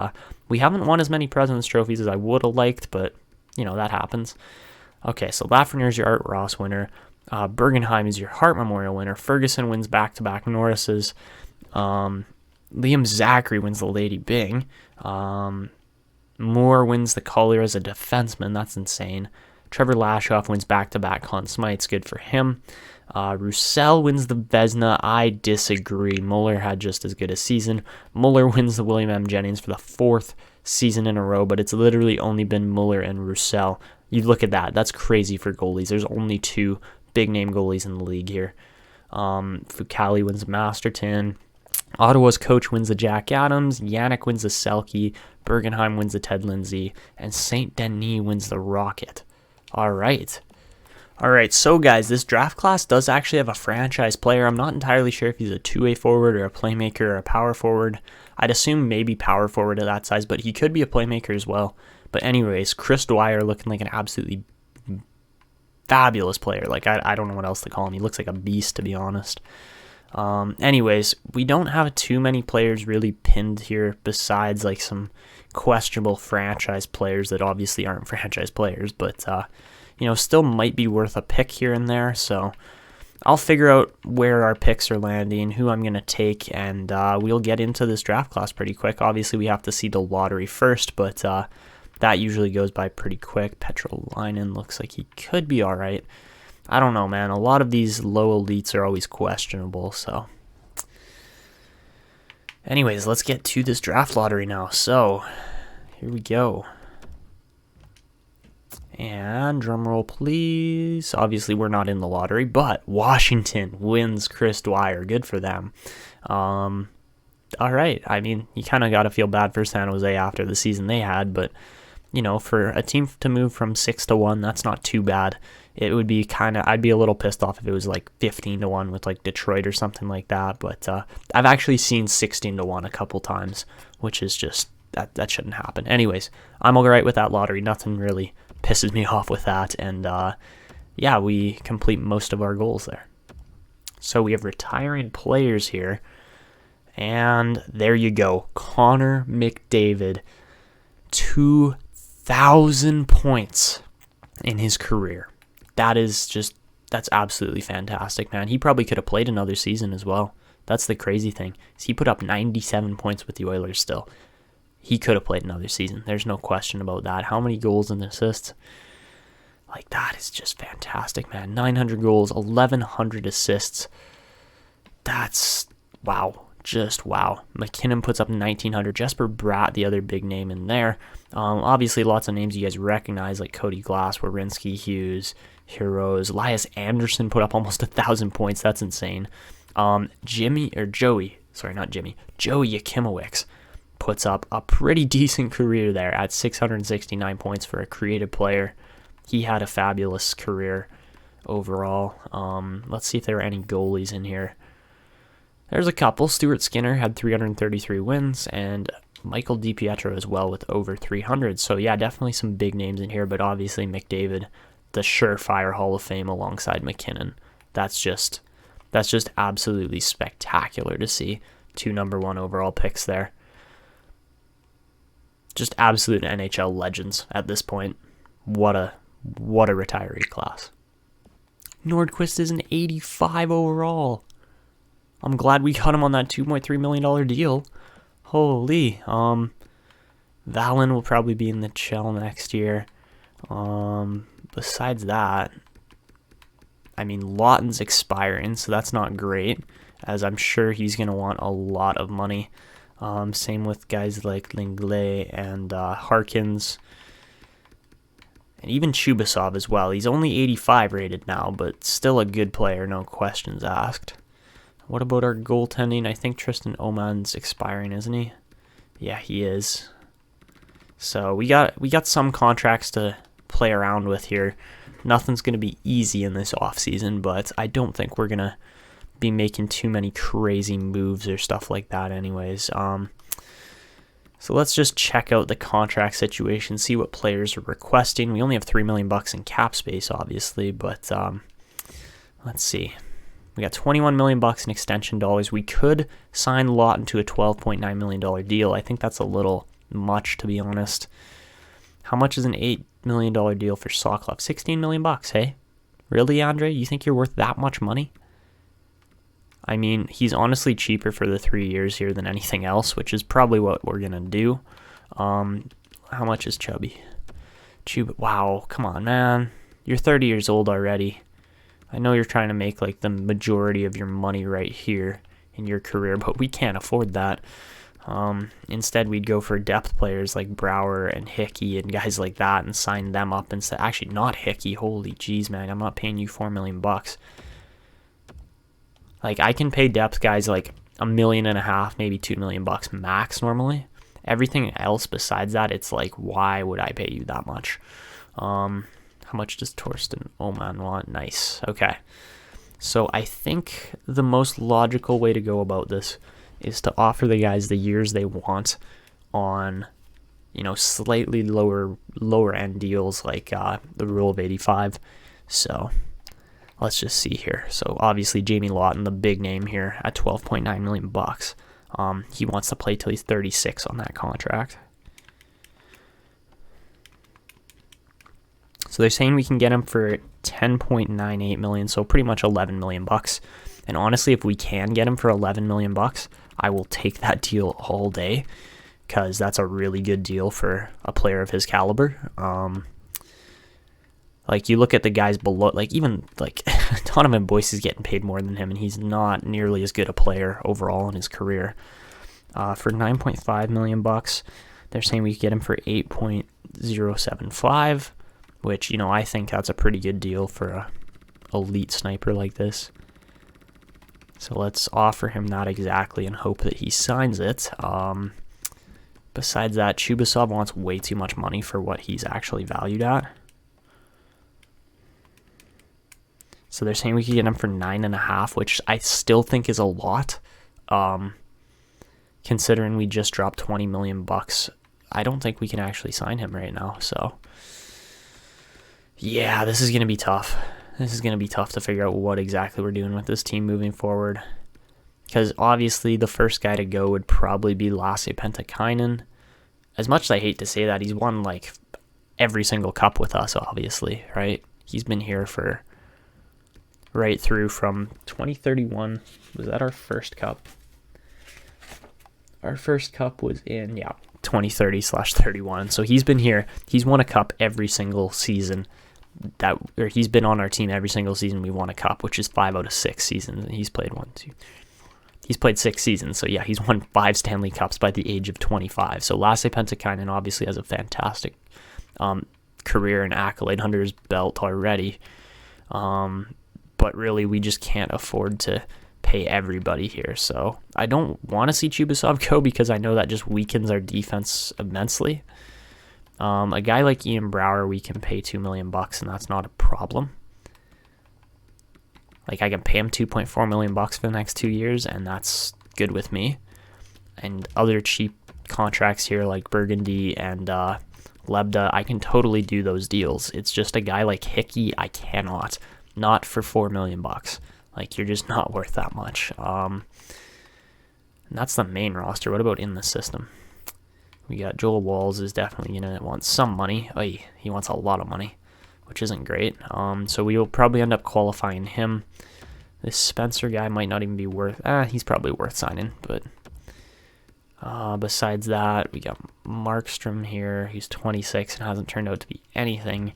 we haven't won as many President's Trophies as I would have liked, but you know that happens. Okay, so Lafreniere's your Art Ross winner. Bergenheim is your Hart Memorial winner. Ferguson wins back-to-back Norris's. Liam Zachary wins the Lady Byng. Moore wins the Calder as a defenseman. That's insane. Trevor Lashoff wins back-to-back Conn Smythes. Good for him. Roussel wins the Vezina. I disagree. Muller had just as good a season. Muller wins the William M. Jennings for the 4th season in a row, but it's literally only been Muller and Roussel. You look at that. That's crazy for goalies. There's only 2 big-name goalies in the league here. Fucali wins the Masterton. Ottawa's coach wins the Jack Adams. Yannick wins the Selke. Bergenheim wins the Ted Lindsay. And St. Denis wins the Rocket. All right, so guys, this draft class does actually have a franchise player. I'm not entirely sure if he's a two-way forward or a playmaker or a power forward. I'd assume maybe power forward at that size, but he could be a playmaker as well. But anyways, Chris Dwyer looking like an absolutely fabulous player. Like, I don't know what else to call him. He looks like a beast, to be honest. Anyways, we don't have too many players really pinned here besides like some questionable franchise players that obviously aren't franchise players, but still might be worth a pick here and there. So I'll figure out where our picks are landing, who I'm going to take, and we'll get into this draft class pretty quick. Obviously, we have to see the lottery first, but that usually goes by pretty quick. Petrolainen looks like he could be all right. I don't know, man. A lot of these low elites are always questionable, so. Anyways, let's get to this draft lottery now. So, here we go. And drumroll, please. Obviously, we're not in the lottery, but Washington wins Chris Dwyer. Good for them. All right. I mean, you kind of got to feel bad for San Jose after the season they had, but, for a team to move from 6-1, that's not too bad. It would be I'd be a little pissed off if it was like 15-1 with like Detroit or something like that. But I've actually seen 16-1 a couple times, which is just, that shouldn't happen. Anyways, I'm all right with that lottery. Nothing really pisses me off with that. And yeah, we complete most of our goals there. So we have retiring players here. And there you go. Connor McDavid, 2,000 points in his career. That's absolutely fantastic, man. He probably could have played another season as well. That's the crazy thing. He put up 97 points with the Oilers still. He could have played another season. There's no question about that. How many goals and assists? Like, that is just fantastic, man. 900 goals, 1,100 assists. That's, wow. Just wow. McKinnon puts up 1,900. Jesper Bratt, the other big name in there. Obviously, lots of names you guys recognize, like Cody Glass, Werenski, Hughes, Heroes. Elias Anderson put up almost 1,000 points. That's insane. Joey Yakimowicz puts up a pretty decent career there at 669 points for a creative player. He had a fabulous career overall. Let's see if there are any goalies in here. There's a couple. Stuart Skinner had 333 wins, and Michael DiPietro as well with over 300. So yeah, definitely some big names in here, but obviously McDavid, the surefire Hall of Fame alongside McKinnon. That's just absolutely spectacular to see. 2 number 1 overall picks there. Just absolute NHL legends at this point. What a retiree class. Nordquist is an 85 overall. I'm glad we cut him on that $2.3 million deal. Holy. Valen will probably be in the shell next year. Besides that, I mean, Lawton's expiring, so that's not great, as I'm sure he's going to want a lot of money. Same with guys like Lenglet and Harkins, and even Chubasov as well. He's only 85 rated now, but still a good player, no questions asked. What about our goaltending? I think Tristan Oman's expiring, isn't he? Yeah, he is. So we got some contracts to play around with here. Nothing's going to be easy in this offseason, but I don't think we're going to be making too many crazy moves or stuff like that anyways. So let's just check out the contract situation, see what players are requesting. We only have $3 million in cap space, obviously, but let's see. We got $21 million in extension dollars. We could sign Lawton to a $12.9 million deal. I think that's a little much, to be honest. How much is an $8 million deal for Sokolov? $16 million, hey? Really, Andre? You think you're worth that much money? I mean, he's honestly cheaper for the 3 years here than anything else, which is probably what we're going to do. How much is Chubby? Wow, come on, man. You're 30 years old already. I know you're trying to make like the majority of your money right here in your career, but we can't afford that. Instead, we'd go for depth players like Brouwer and Hickey and guys like that and sign them up instead. Actually, not Hickey. Holy jeez, man. I'm not paying you $4 million. Like, I can pay depth guys like $1.5 million, maybe $2 million max normally. Everything else besides that, it's like, why would I pay you that much? How much does Torsten Oman want? Nice. Okay. So I think the most logical way to go about this is to offer the guys the years they want on, slightly lower end deals like the rule of 85. So let's just see here. So obviously Jamie Lawton, the big name here at $12.9 million. He wants to play till he's 36 on that contract. So they're saying we can get him for $10.98 million, so pretty much $11 million. And honestly, if we can get him for $11 million, I will take that deal all day, because that's a really good deal for a player of his caliber. Like, you look at the guys below, like even like Donovan Boyce is getting paid more than him, and he's not nearly as good a player overall in his career. For $9.5 million, they're saying we could get him for $8.075. Which, I think that's a pretty good deal for a elite sniper like this. So let's offer him that exactly and hope that he signs it. Besides that, Chubasov wants way too much money for what he's actually valued at. So they're saying we could get him for $9.5, which I still think is a lot. Considering we just dropped $20 million. I don't think we can actually sign him right now, so... Yeah, this is going to be tough. This is going to be tough to figure out what exactly we're doing with this team moving forward. Because obviously the first guy to go would probably be Lasse Pentakainen. As much as I hate to say that, he's won like every single cup with us, obviously, right? He's been here for right through from 2031. Was that our first cup? Our first cup was in, 2030/31. So he's been here. He's won a cup every single season. He's been on our team every single season we won a cup, which is 5 out of 6 seasons. And he's played He's played 6 seasons. So yeah, he's won 5 Stanley Cups by the age of 25. So Lasse Pentakainen obviously has a fantastic career and accolade under his belt already. But really, we just can't afford to pay everybody here. So I don't want to see Chubasov go because I know that just weakens our defense immensely. A guy like Ian Brower, we can pay $2 million, and that's not a problem. Like, I can pay him $2.4 million for the next 2 years, and that's good with me. And other cheap contracts here like Burgundy and Lebda, I can totally do those deals. It's just a guy like Hickey, I cannot. Not for $4 million. Like, you're just not worth that much. And that's the main roster. What about in the system? We got Joel Walls is definitely going to want some money. Oy, he wants a lot of money, which isn't great. So we will probably end up qualifying him. This Spencer guy might not even be worth... he's probably worth signing, but... besides that, we got Markstrom here. He's 26 and hasn't turned out to be anything.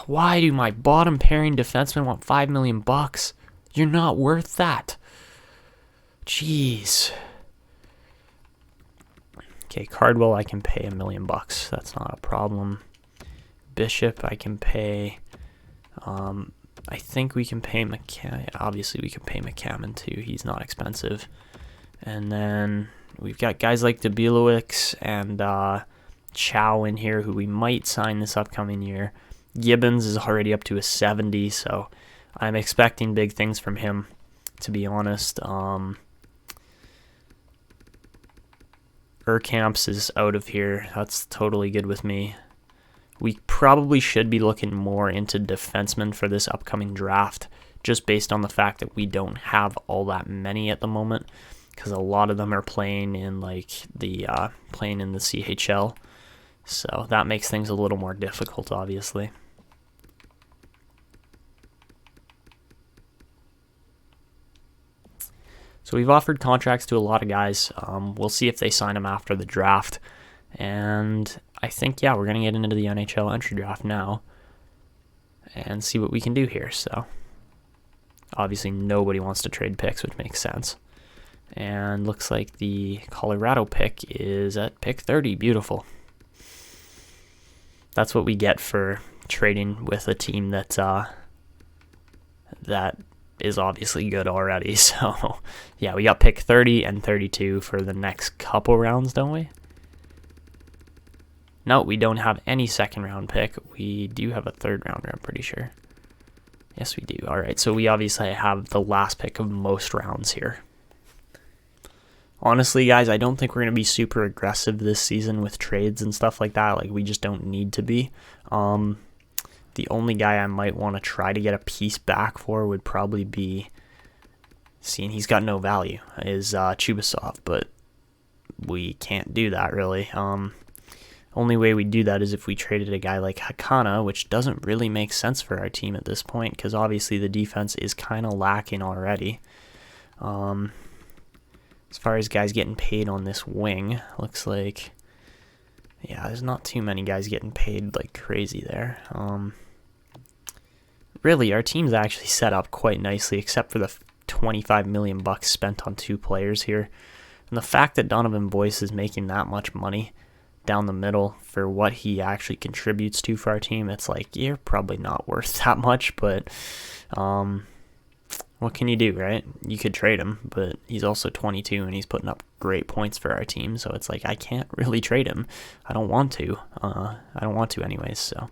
Why do my bottom pairing defensemen want $5 million? You're not worth that. Jeez. Okay, Cardwell, I can pay $1 million. That's not a problem. Bishop, I can pay. I think we can pay McCammon. Obviously, we can pay McCammon too. He's not expensive. And then we've got guys like Dabilowicz and Chow in here who we might sign this upcoming year. Gibbons is already up to a 70, so I'm expecting big things from him, to be honest. Urkamps is out of here. That's totally good with me. We probably should be looking more into defensemen for this upcoming draft, just based on the fact that we don't have all that many at the moment, because a lot of them are playing in playing in the CHL, so that makes things a little more difficult, obviously. So we've offered contracts to a lot of guys. We'll see if they sign them after the draft. And I think, yeah, we're going to get into the NHL Entry Draft now and see what we can do here. So obviously nobody wants to trade picks, which makes sense. And looks like the Colorado pick is at pick 30. Beautiful. That's what we get for trading with a team that is obviously good already. So yeah, we got pick 30 and 32 for the next couple rounds, don't we? No, we don't have any second round pick. We do have a third rounder, I'm pretty sure. Yes, we do. All right, so we obviously have the last pick of most rounds here. Honestly, guys, I don't think we're going to be super aggressive this season with trades and stuff like that. Like, we just don't need to be. The only guy I might want to try to get a piece back for would probably be, seeing he's got no value, is Chubasov, but we can't do that really. Only way we do that is if we traded a guy like Hakana, which doesn't really make sense for our team at this point, because obviously the defense is kind of lacking already. As far as guys getting paid on this wing, looks like, yeah, there's not too many guys getting paid like crazy there. Really, our team's actually set up quite nicely, except for the $25 million spent on 2 players here. And the fact that Donovan Boyce is making that much money down the middle for what he actually contributes to for our team, it's like, you're probably not worth that much, but what can you do, right? You could trade him, but he's also 22 and he's putting up great points for our team, so it's like, I can't really trade him. I don't want to. I don't want to anyways, so.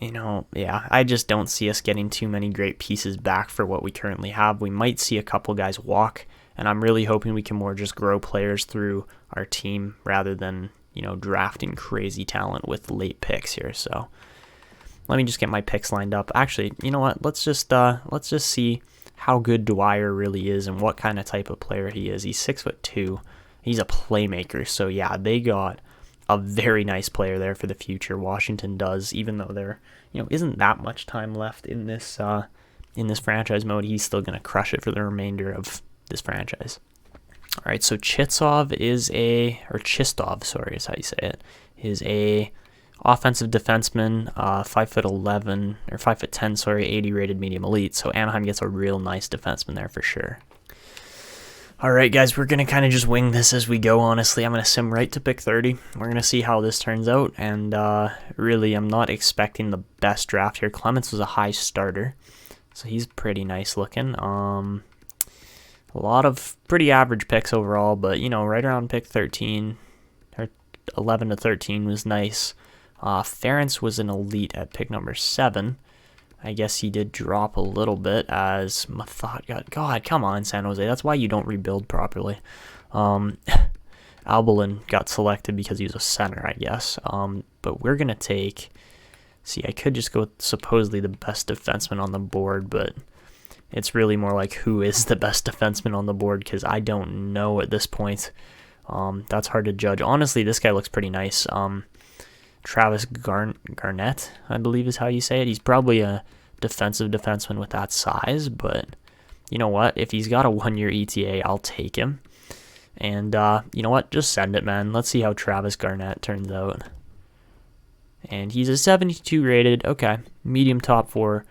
You know, yeah, I just don't see us getting too many great pieces back for what we currently have. We might see a couple guys walk, and I'm really hoping we can more just grow players through our team rather than, you know, drafting crazy talent with late picks here. So let me just get my picks lined up. Actually, you know what? Let's just see how good Dwyer really is and what kind of type of player he is. He's 6'2". He's a playmaker. So yeah, they got a very nice player there for the future. Washington does, even though there, you know, isn't that much time left in this franchise mode. He's still gonna crush it for the remainder of this franchise. All right, so Chistov, sorry, is how you say it, is a offensive defenseman, 5'11" or 5'10", sorry, 80 rated medium elite. So Anaheim gets a real nice defenseman there for sure. All right, guys, we're going to kind of just wing this as we go, honestly. I'm going to sim right to pick 30. We're going to see how this turns out, and really, I'm not expecting the best draft here. Clements was a high starter, So he's pretty nice looking. A lot of pretty average picks overall, but, you know, right around pick 13, or 11 to 13 was nice. Ference was an elite at pick number 7. I guess he did drop a little bit as Mathot got... God, come on, San Jose. That's why you don't rebuild properly. Albelin got selected because he was a center, I guess. But we're going to take... See, I could just go with supposedly the best defenseman on the board, but it's really more like who is the best defenseman on the board, because I don't know at this point. That's hard to judge. Honestly, this guy looks pretty nice. Travis Garnett, I believe is how you say it. He's probably a defensive defenseman with that size, but you know what? If he's got a 1-year ETA, I'll take him. And you know what? Just send it, man. Let's see how Travis Garnett turns out. And he's a 72 rated. Okay. Medium top 4,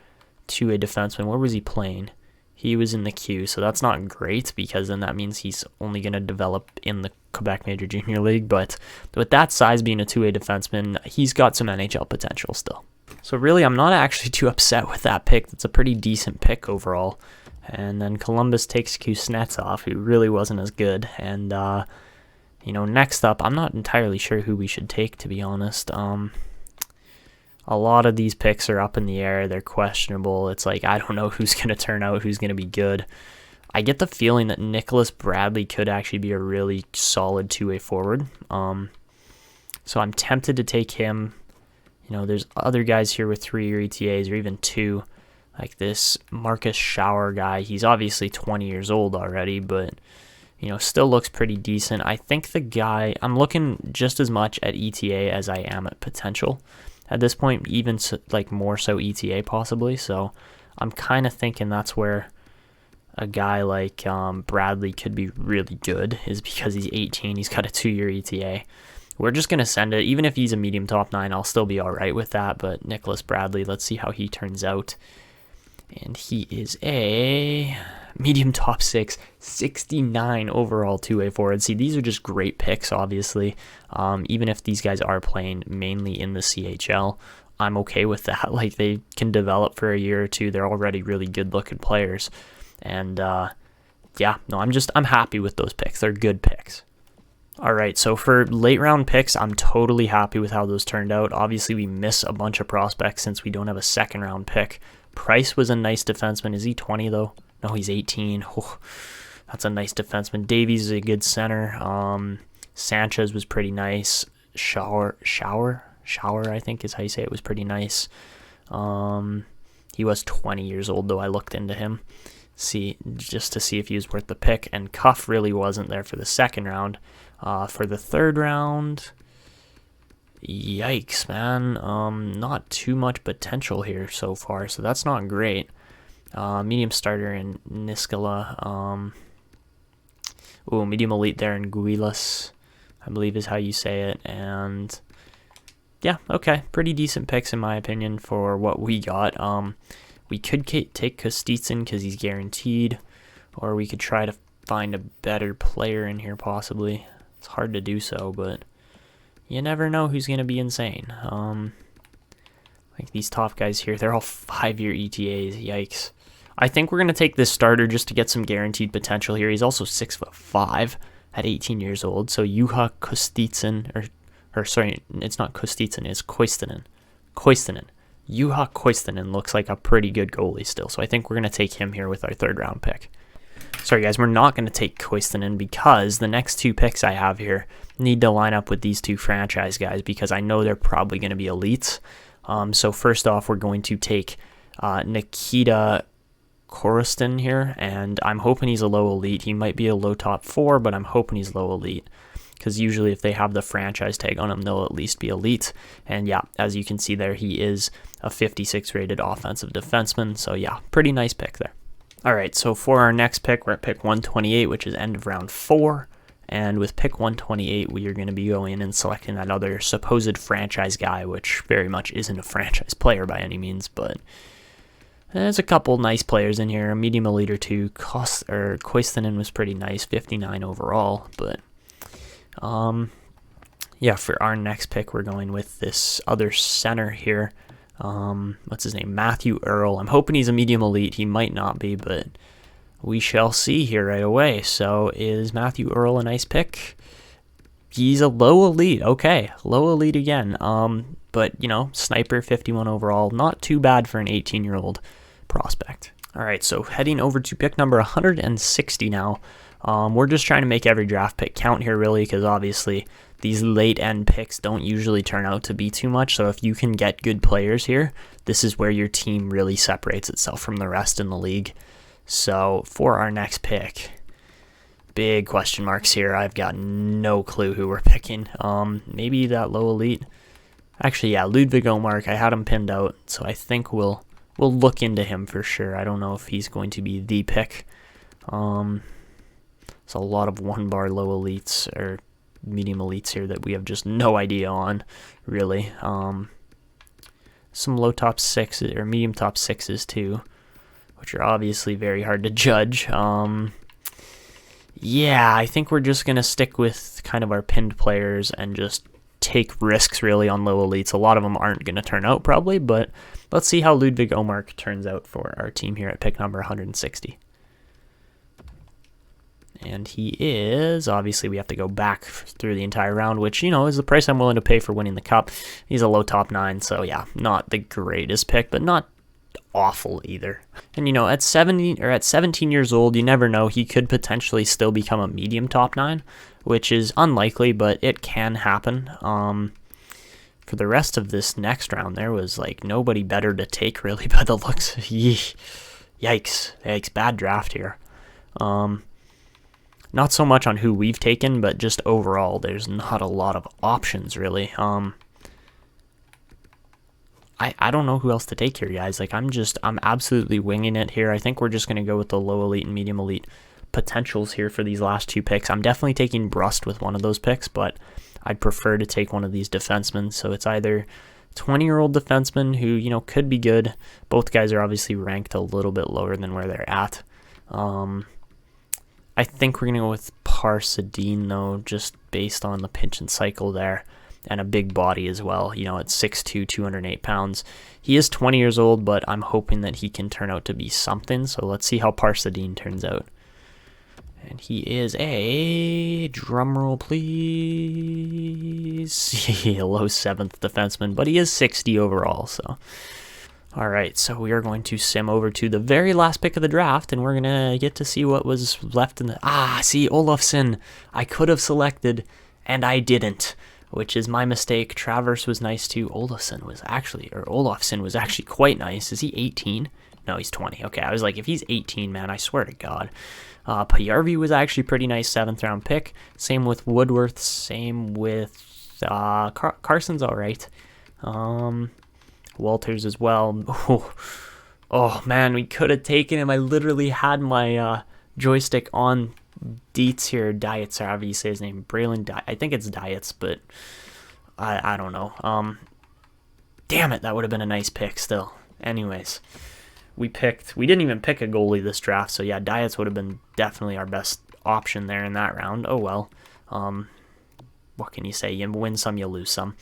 2A defenseman. Where was he playing? He was in the Q, so that's not great because then that means he's only going to develop in the Quebec Major Junior League. But with that size, being a 2A defenseman, he's got some NHL potential still. So really, I'm not actually too upset with that pick. That's a pretty decent pick overall. And then Columbus takes Kuznetsov, who really wasn't as good. And, you know, next up, I'm not entirely sure who we should take, to be honest. A lot of these picks are up in the air. They're questionable. It's like, I don't know who's going to turn out, who's going to be good. I get the feeling that Nicholas Bradley could actually be a really solid 2-way forward. So I'm tempted to take him. You know, there's other guys here with 3-year ETAs or even 2. Like this Marcus Schauer guy. He's obviously 20 years old already, but, you know, still looks pretty decent. I think the guy, I'm looking just as much at ETA as I am at potential. At this point, even like more so ETA possibly. So I'm kind of thinking that's where a guy like Bradley could be really good, is because he's 18. He's got a 2-year ETA. We're just going to send it. Even if he's a medium top 9, I'll still be all right with that. But Nicholas Bradley, let's see how he turns out. And he is a medium top 6, 69 overall 2-way forward. See, these are just great picks, obviously. Even if these guys are playing mainly in the CHL, I'm okay with that. Like, they can develop for a year or two. They're already really good-looking players. And, yeah, no, I'm happy with those picks. They're good picks. All right, so for late-round picks, I'm totally happy with how those turned out. Obviously, we miss a bunch of prospects since we don't have a second-round pick. Price was a nice defenseman. Is he 20, though? No, he's 18. Oh, that's a nice defenseman. Davies is a good center. Sanchez was pretty nice. Shower, I think is how you say it, was pretty nice. He was 20 years old, though. I looked into him just to see if he was worth the pick. And Cuff really wasn't there for the second round. For the third round, yikes, man. Not too much potential here so far, so that's not great. Medium starter in Niskala. Medium elite there in Guilas, I believe is how you say it. And yeah, okay, pretty decent picks in my opinion for what we got. We could take Kostitsyn because he's guaranteed, or we could try to find a better player in here possibly. It's hard to do so, but you never know who's going to be insane. Like these top guys here, they're all 5-year ETAs. Yikes. I think we're going to take this starter just to get some guaranteed potential here. He's also 6'5" at 18 years old. So Juha Kostitsyn, or sorry, it's not Kostitsyn, it's Koistinen. Juha Koistinen looks like a pretty good goalie still. So I think we're going to take him here with our third round pick. Sorry guys, we're not going to take Koistinen because the next 2 picks I have here need to line up with these 2 franchise guys because I know they're probably going to be elites. So first off, we're going to take Nikita Korostin here, and I'm hoping he's a low elite. He might be a low top 4, but I'm hoping he's low elite because usually if they have the franchise tag on him, they'll at least be elite. And yeah, as you can see there, he is a 56 rated offensive defenseman. So yeah, pretty nice pick there. All right, so for our next pick, we're at pick 128, which is end of round 4. And with pick 128, we are going to be going and selecting that other supposed franchise guy, which very much isn't a franchise player by any means, but there's a couple nice players in here. A medium elite or 2. Koistinen was pretty nice, 59 overall. But yeah, for our next pick, we're going with this other center here. What's his name? Matthew Earl. I'm hoping he's a medium elite. He might not be, but we shall see here right away. So is Matthew Earl a nice pick? He's a low elite. Okay, low elite again. But, sniper, 51 overall. Not too bad for an 18-year-old prospect. All right, so heading over to pick number 160 now. We're just trying to make every draft pick count here, really, because obviously these late-end picks don't usually turn out to be too much. So if you can get good players here, this is where your team really separates itself from the rest in the league. So for our next pick, big question marks here. I've got no clue who we're picking. Maybe that low elite. Actually, yeah, Ludwig Omark. I had him pinned out, so I think we'll look into him for sure. I don't know if he's going to be the pick. It's a lot of one-bar low elites or medium elites here that we have just no idea on, really. Some low top sixes or medium top sixes too, which are obviously very hard to judge. Yeah, I think we're just going to stick with kind of our pinned players and just take risks really on low elites. A lot of them aren't going to turn out probably, but let's see how Ludwig Omark turns out for our team here at pick number 160. And he is, obviously we have to go back through the entire round, which, is the price I'm willing to pay for winning the cup. He's a low top 9, so yeah, not the greatest pick, but not awful either. And at 17 years old, you never know, he could potentially still become a medium top 9, which is unlikely, but it can happen. For the rest of this next round, there was nobody better to take really by the looks. Yikes, bad draft here. Not so much on who we've taken, but just overall, there's not a lot of options really. I don't know who else to take here, guys. I'm absolutely winging it here. I think we're just going to go with the low elite and medium elite potentials here for these last two picks. I'm definitely taking Brust with one of those picks, but I'd prefer to take one of these defensemen. So it's either 20-year-old defenseman who, could be good. Both guys are obviously ranked a little bit lower than where they're at. I think we're going to go with Parsadine, though, just based on the pinch and cycle there. And a big body as well, at 6'2", 208 pounds. He is 20 years old, but I'm hoping that he can turn out to be something. So let's see how Parsadine turns out. And he is a, drumroll please, low 7th defenseman, but he is 60 overall, so. All right, so we are going to sim over to the very last pick of the draft, and we're going to get to see what was left in the... see, Olofsson. I could have selected, and I didn't, which is my mistake. Travers was nice too. Olofsson was actually quite nice. Is he 18? No, he's 20. Okay, I was like, if he's 18, man, I swear to God. Pajärvi was actually pretty nice 7th round pick. Same with Woodworth. Same with Carson's all right. Walters as well. Oh man, we could have taken him. I literally had my joystick on Dietz here. Dietz, or however you say his name. Braylon Dietz. I think it's Dietz, but I don't know. Damn it, that would have been a nice pick still. Anyways, we didn't even pick a goalie this draft, so yeah, Dietz would have been definitely our best option there in that round. Oh well. What can you say? You win some, you lose some.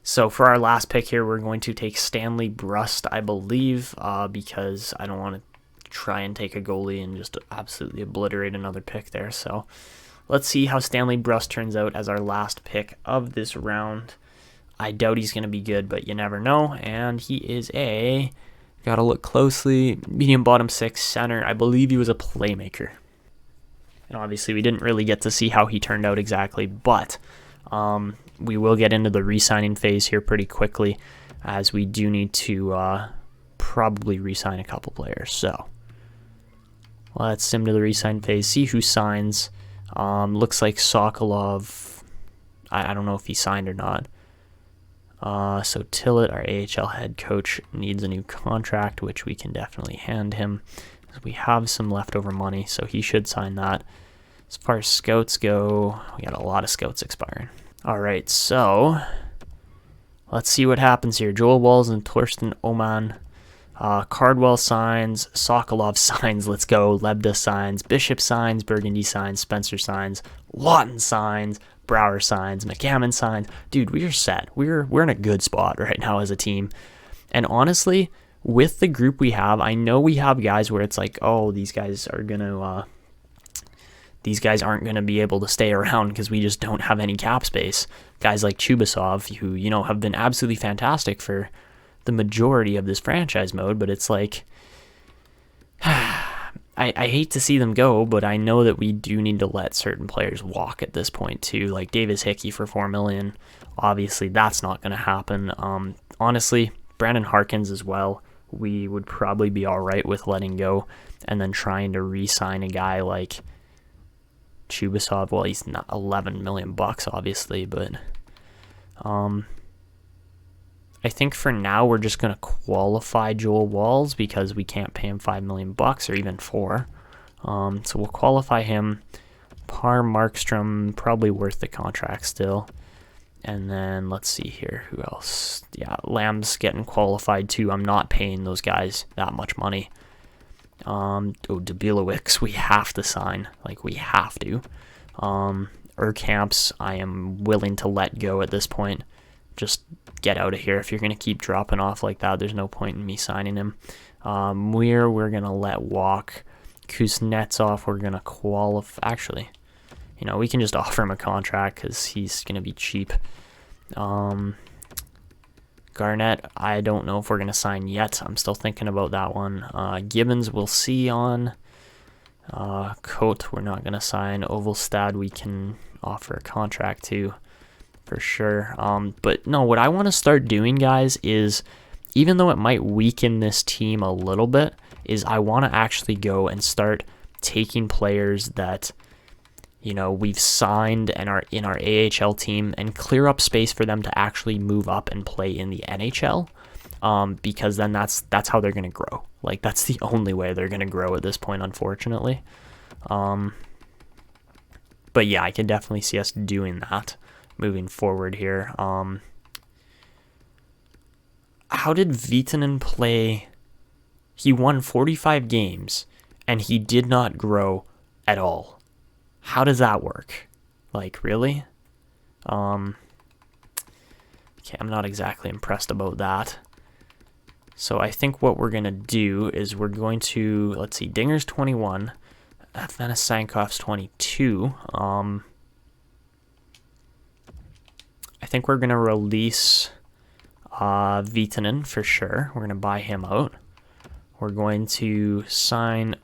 So for our last pick here, we're going to take Stanley Brust, I believe, because I don't want to try and take a goalie and just absolutely obliterate another pick there. So let's see how Stanley Brust turns out as our last pick of this round. I doubt he's going to be good, but you never know. And he is gotta look closely, medium bottom 6 center. I believe he was a playmaker. And obviously we didn't really get to see how he turned out exactly, but... we will get into the re-signing phase here pretty quickly, as we do need to probably re-sign a couple players. So let's sim to the re-sign phase, see who signs. Looks like Sokolov, I don't know if he signed or not. So Tillett, our AHL head coach, needs a new contract, which we can definitely hand him. We have some leftover money, so he should sign that. As far as scouts go, we got a lot of scouts expiring. All right, so let's see what happens here. Joel Walls and Torsten Oman. Cardwell signs. Sokolov signs. Let's go. Lebda signs. Bishop signs. Burgundy signs. Spencer signs. Lawton signs. Brower signs. McCammon signs. Dude, we are set. We're in a good spot right now as a team. And honestly, with the group we have, I know we have guys where it's like, oh, these guys aren't gonna be able to stay around because we just don't have any cap space. Guys like Chubasov, who, you know, have been absolutely fantastic for the majority of this franchise mode, but it's like, I hate to see them go, but I know that we do need to let certain players walk at this point too. Like Davis Hickey for $4 million, obviously that's not going to happen. Honestly, Brandon Harkins as well, we would probably be all right with letting go and then trying to re-sign a guy like Chubasov. Well, he's not $11 million obviously, but I think for now we're just going to qualify Joel Walls because we can't pay him $5 million or even $4 million. So we'll qualify him. Par Markstrom, probably worth the contract still. And then let's see here, who else? Yeah, Lamb's getting qualified too. I'm not paying those guys that much money. Dabilowicz, we have to sign. Like, we have to. Urkamps, I am willing to let go at this point. Just get out of here. If you're going to keep dropping off like that, there's no point in me signing him. We're going to let walk. Kuznetsov, we're going to qualify. Actually, you know, we can just offer him a contract because he's going to be cheap. Garnett, I don't know if we're going to sign yet. I'm still thinking about that one. Gibbons, we'll see on. Coat, we're not going to sign. Ovalstad, we can offer a contract to. For sure. But no, what I want to start doing, guys, is even though it might weaken this team a little bit, is I want to actually go and start taking players that, you know, we've signed and are in our AHL team and clear up space for them to actually move up and play in the NHL. Because then that's how they're going to grow. Like, that's the only way they're going to grow at this point, unfortunately. But yeah, I can definitely see us doing that moving forward here. How did Vitanen play? He won 45 games and he did not grow at all. How does that work? Like, really? Okay, I'm not exactly impressed about that. So I think what we're going to do is we're going to, let's see, Dinger's 21, Athanasankov's 22. I think we're going to release Vitanen for sure. We're going to buy him out. We're going to sign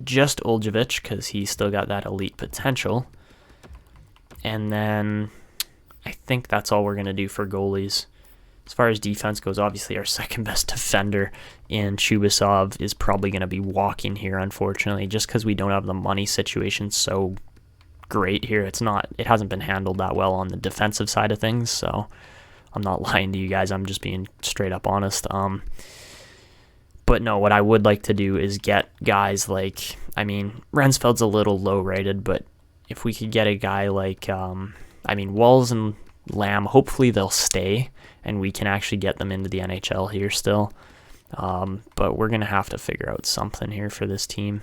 just Oljevic because he's still got that elite potential. And then I think that's all we're going to do for goalies. As far as defense goes, obviously our second best defender in Chubasov is probably going to be walking here, unfortunately, just because we don't have the money situation so great here. It hasn't been handled that well on the defensive side of things, so I'm not lying to you guys. I'm just being straight up honest. But no, what I would like to do is get guys like, I mean, Rensfeld's a little low rated, but if we could get a guy like, Walls and Lamb, hopefully they'll stay and we can actually get them into the NHL here still. But we're going to have to figure out something here for this team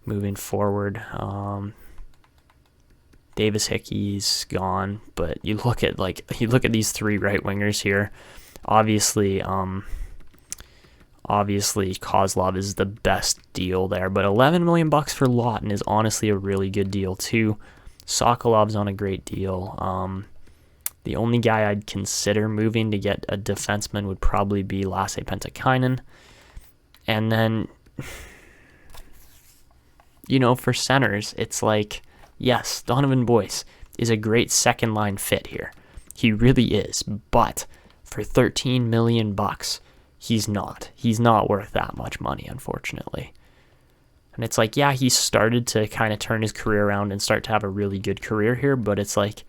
moving forward. Davis Hickey's gone, but you look at these three right wingers here. Obviously Kozlov is the best deal there, but $11 million for Lawton is honestly a really good deal too. Sokolov's on a great deal. The only guy I'd consider moving to get a defenseman would probably be Lasse Pentakainen. And then, you know, for centers, it's like, yes, Donovan Boyce is a great second line fit here. He really is, but for $13 million, he's not. He's not worth that much money, unfortunately. And it's like, yeah, he started to kind of turn his career around and start to have a really good career here, but it's like,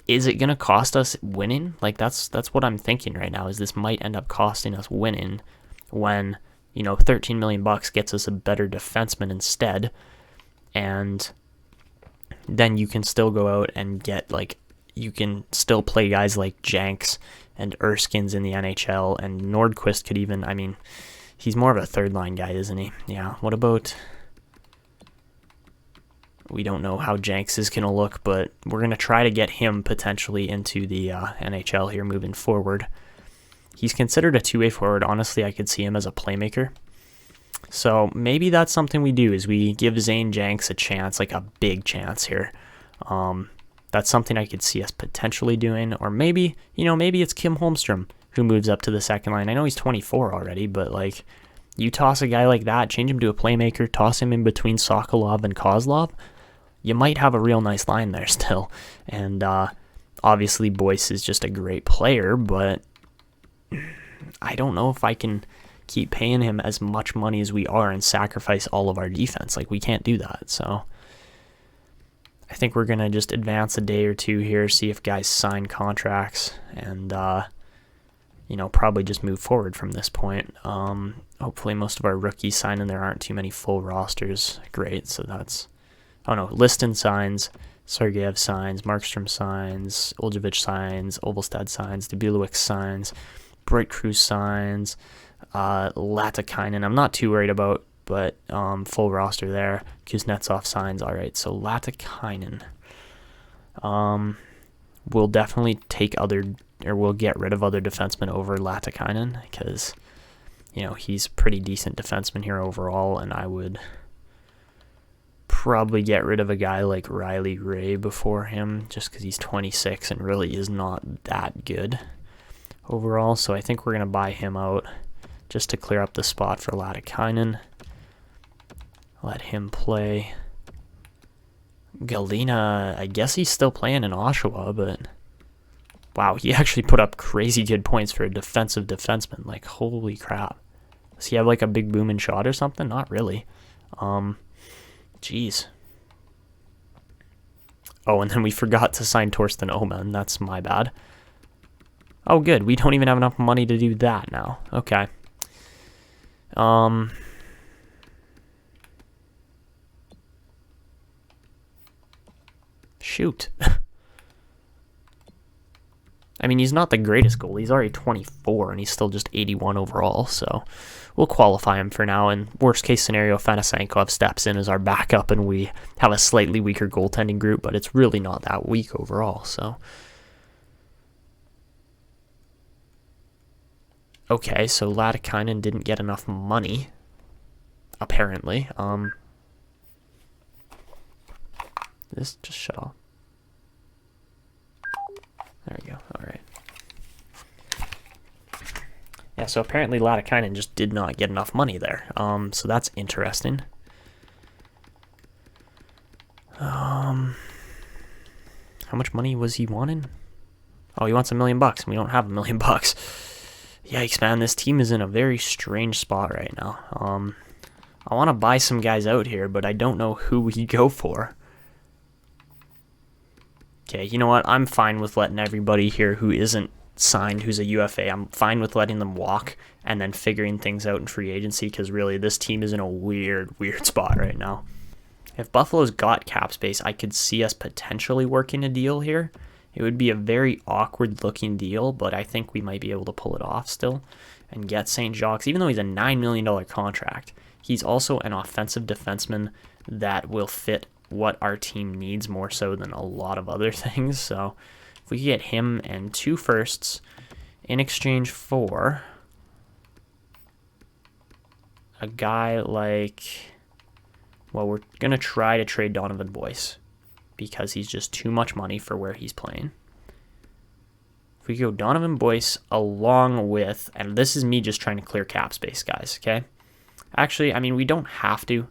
is it going to cost us winning? Like, that's what I'm thinking right now, is this might end up costing us winning when, you know, $13 million gets us a better defenseman instead. And then you can still go out and get, like, you can still play guys like Janks and Erskines in the NHL, and Nordquist could even, I mean, he's more of a third line guy, isn't he? Yeah. What about, we don't know how Janks is going to look, but we're going to try to get him potentially into the NHL here moving forward. He's considered a two-way forward. Honestly, I could see him as a playmaker. So maybe that's something we do, is we give Zane Jenks a chance, like a big chance here. That's something I could see us potentially doing. Or maybe, maybe it's Kim Holmstrom who moves up to the second line. I know he's 24 already, but like, you toss a guy like that, change him to a playmaker, toss him in between Sokolov and Kozlov, you might have a real nice line there still. And obviously Boyce is just a great player, but I don't know if I can keep paying him as much money as we are and sacrifice all of our defense. Like, we can't do that. So I think we're going to just advance a day or two here, see if guys sign contracts, and probably just move forward from this point. Hopefully most of our rookies sign and there aren't too many full rosters. Great. So that's, Liston signs, Sergeyev signs, Markstrom signs, Oljevic signs, Ovalstad signs, Dubilovic signs, Bright Cruz signs, Latikainen I'm not too worried about, but full roster there. Kuznetsov signs. All right, so Latikainen. We'll definitely we'll get rid of other defensemen over Latikainen, because he's a pretty decent defenseman here overall, and I would probably get rid of a guy like Riley Ray before him, just because he's 26 and really is not that good overall. So I think we're going to buy him out just to clear up the spot for Latikainen. Let him play. Galina, I guess he's still playing in Oshawa, but wow, he actually put up crazy good points for a defensive defenseman. Like, holy crap. Does he have like a big booming shot or something? Not really. Jeez. Oh, and then we forgot to sign Torsten Oman. That's my bad. Oh, good. We don't even have enough money to do that now. Okay. Shoot. I mean, he's not the greatest goalie. He's already 24, and he's still just 81 overall, so we'll qualify him for now. And worst case scenario, Fanasenkov steps in as our backup, and we have a slightly weaker goaltending group, but it's really not that weak overall, so. Okay, so Latikainen didn't get enough money, apparently. This just shut off. There we go. All right. Yeah, so apparently Latikainen just did not get enough money there. So that's interesting. How much money was he wanting? Oh, he wants $1 million, and we don't have $1 million. Yikes, man, this team is in a very strange spot right now. I want to buy some guys out here, but I don't know who we go for. Okay, you know what? I'm fine with letting everybody here who isn't signed, who's a UFA, I'm fine with letting them walk and then figuring things out in free agency, because really this team is in a weird spot right now. If Buffalo's got cap space, I could see us potentially working a deal here. It would be a very awkward looking deal, but I think we might be able to pull it off still and get St. Jacques. Even though he's a $9 million contract, he's also an offensive defenseman that will fit what our team needs more so than a lot of other things. So if we get him and 2 firsts in exchange for a guy like, well, we're going to try to trade Donovan Boyce, because he's just too much money for where he's playing. If we go Donovan Boyce along with, and this is me just trying to clear cap space, guys, okay? Actually, I mean, we don't have to.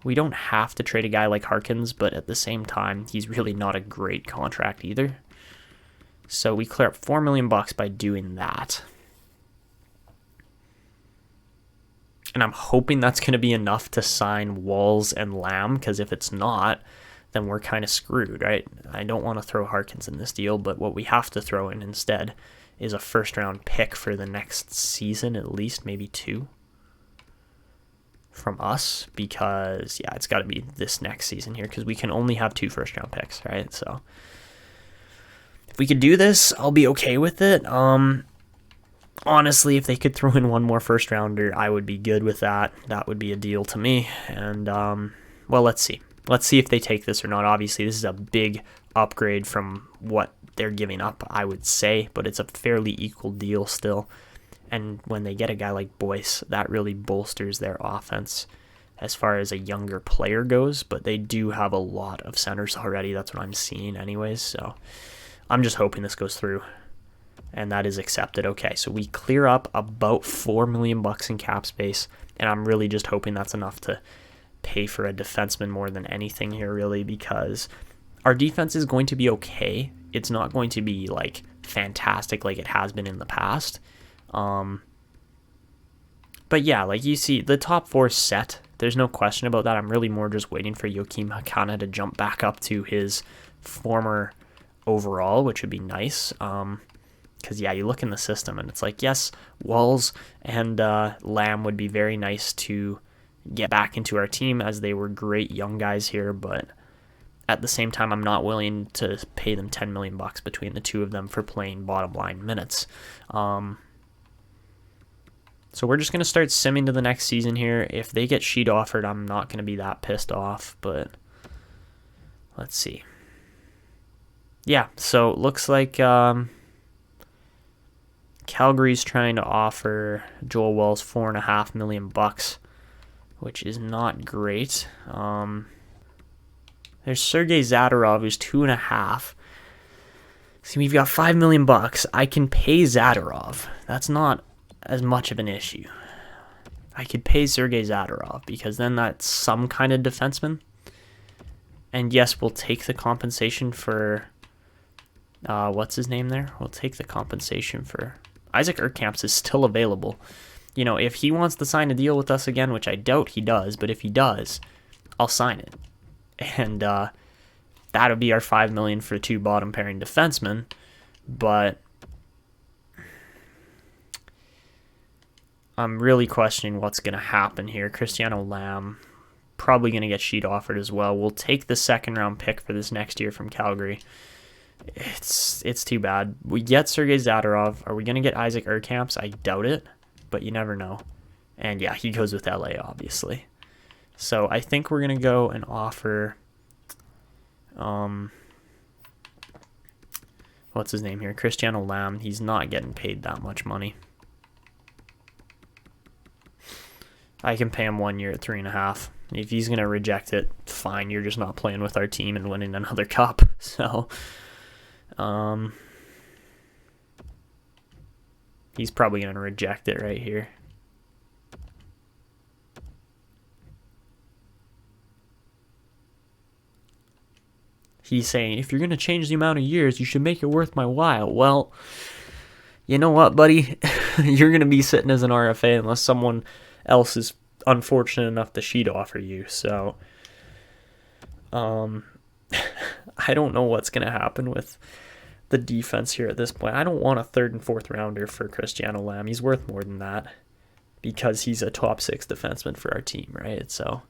We don't have to trade a guy like Harkins, but at the same time, he's really not a great contract either. So we clear up $4 million by doing that. And I'm hoping that's going to be enough to sign Walls and Lamb, because if it's not, then we're kind of screwed, right? I don't want to throw Harkins in this deal, but what we have to throw in instead is a first-round pick for the next season, at least, maybe 2 from us, because, yeah, it's got to be this next season here, because we can only have 2 first-round picks, right? So if we could do this, I'll be okay with it. Honestly, if they could throw in 1 more first-rounder, I would be good with that. That would be a deal to me, and, well, let's see. Let's see if they take this or not. Obviously, this is a big upgrade from what they're giving up, I would say, but it's a fairly equal deal still. And when they get a guy like Boyce, that really bolsters their offense as far as a younger player goes, but they do have a lot of centers already. That's what I'm seeing anyways, so I'm just hoping this goes through. And that is accepted. Okay, so we clear up about $4 million in cap space, and I'm really just hoping that's enough to pay for a defenseman more than anything here, really, because our defense is going to be okay. It's not going to be like fantastic like it has been in the past. But yeah, like you see, the top four is set. There's no question about that. I'm really more just waiting for Joakim Hakana to jump back up to his former overall, which would be nice. Because, yeah, you look in the system and it's like, yes, Walls and Lamb would be very nice to get back into our team as they were great young guys here, but at the same time, I'm not willing to pay them $10 million between the two of them for playing bottom line minutes. So we're just going to start simming to the next season here. If they get sheet offered, I'm not going to be that pissed off, but let's see. Yeah, so it looks like Calgary's trying to offer Joel Wells $4.5 million, which is not great. There's Sergei Zadorov, who's $2.5. See, we've got $5 million. I can pay Zadorov. That's not as much of an issue. I could pay Sergei Zadorov because then that's some kind of defenseman. And yes, we'll take the compensation for what's his name there? We'll take the compensation for Isaac Urkamps is still available. You know, if he wants to sign a deal with us again, which I doubt he does, but if he does, I'll sign it. And that'll be our $5 million for two bottom pairing defensemen. But I'm really questioning what's going to happen here. Cristiano Lamb probably going to get sheet offered as well. We'll take the second round pick for this next year from Calgary. It's too bad. We get Sergei Zadorov. Are we going to get Isaac Urkamps? I doubt it, but you never know. And yeah, he goes with LA, obviously. So I think we're going to go and offer, what's his name here? Cristiano Lamb. He's not getting paid that much money. I can pay him 1 year at 3.5. If he's going to reject it, fine. You're just not playing with our team and winning another cup. So, he's probably going to reject it right here. He's saying, if you're going to change the amount of years, you should make it worth my while. Well, you know what, buddy? You're going to be sitting as an RFA unless someone else is unfortunate enough to sheet offer you. So, I don't know what's going to happen with the defense here at this point. I don't want a third and fourth rounder for Cristiano Lamb. He's worth more than that because he's a top 6 defenseman for our team, right? So,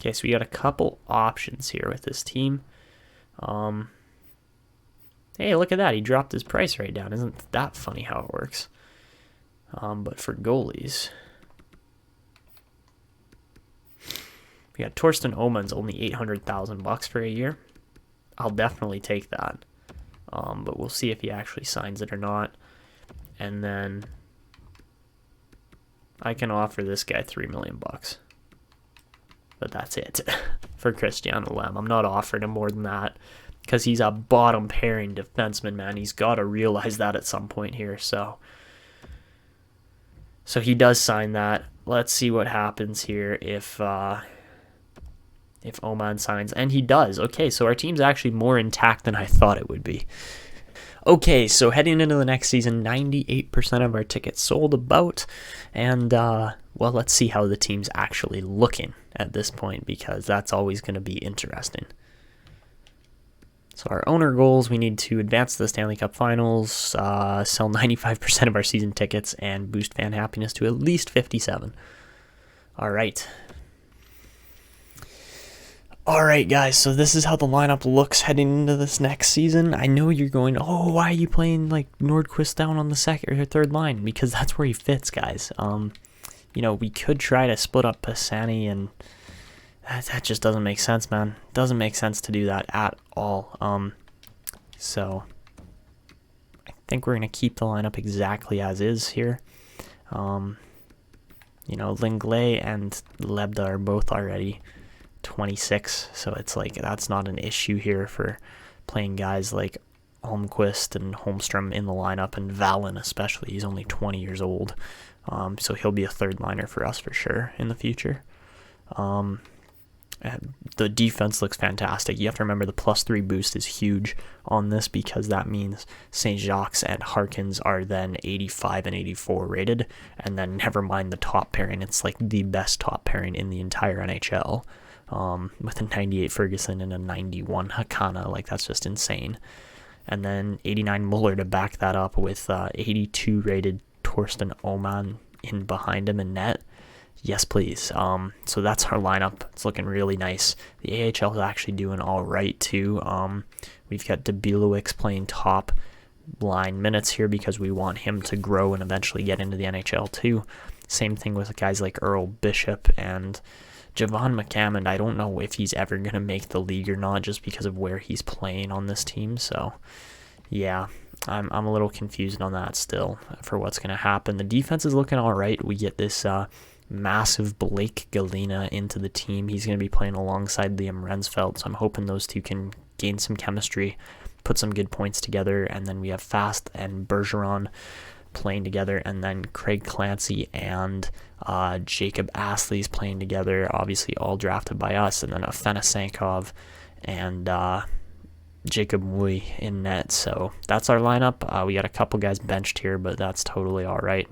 okay, so we got a couple options here with this team. Hey, look at that. He dropped his price right down. Isn't that funny how it works? But for goalies, we got Torsten Oman's only $800,000 for a year. I'll definitely take that. But we'll see if he actually signs it or not. And then I can offer this guy $3 million. But that's it for Cristiano Lamb. I'm not offering him more than that because he's a bottom pairing defenseman, man. He's got to realize that at some point here. So he does sign that. Let's see what happens here if Oman signs, and he does. Okay, so our team's actually more intact than I thought it would be. Okay, so heading into the next season, 98% of our tickets sold about, and well, let's see how the team's actually looking at this point, because that's always going to be interesting. So our owner goals, we need to advance to the Stanley Cup Finals, sell 95% of our season tickets, and boost fan happiness to at least 57. All right. Alright guys, so this is how the lineup looks heading into this next season. I know you're going, oh, why are you playing like Nordquist down on the second or third line? Because that's where he fits, guys. We could try to split up Pisani, and that just doesn't make sense, man. Doesn't make sense to do that at all. So I think we're gonna keep the lineup exactly as is here. Lenglet and Lebda are both already 26, so it's like that's not an issue here for playing guys like Holmquist and Holmstrom in the lineup, and Valen especially. He's only 20 years old, so he'll be a third liner for us for sure in the future. The defense looks fantastic. You have to remember the +3 boost is huge on this, because that means St. Jacques and Harkins are then 85 and 84 rated, and then never mind the top pairing. It's like the best top pairing in the entire NHL. With a 98 Ferguson and a 91 Hakana. Like, that's just insane. And then 89 Muller to back that up with 82 rated Torsten Oman in behind him in net. Yes, please. So that's our lineup. It's looking really nice. The AHL is actually doing all right, too. We've got Dabilowicz playing top line minutes here because we want him to grow and eventually get into the NHL, too. Same thing with guys like Earl Bishop and Javon McCammond. I don't know if he's ever going to make the league or not, just because of where he's playing on this team. So, yeah, I'm a little confused on that still for what's going to happen. The defense is looking all right. We get this massive Blake Galena into the team. He's going to be playing alongside Liam Rensfeldt, so I'm hoping those two can gain some chemistry, put some good points together, and then we have Fast and Bergeron playing together, and then Craig Clancy and Jacob Astley's playing together, obviously all drafted by us, and then Afanasankov and Jacob Mui in net. So that's our lineup. We got a couple guys benched here, but that's totally all right,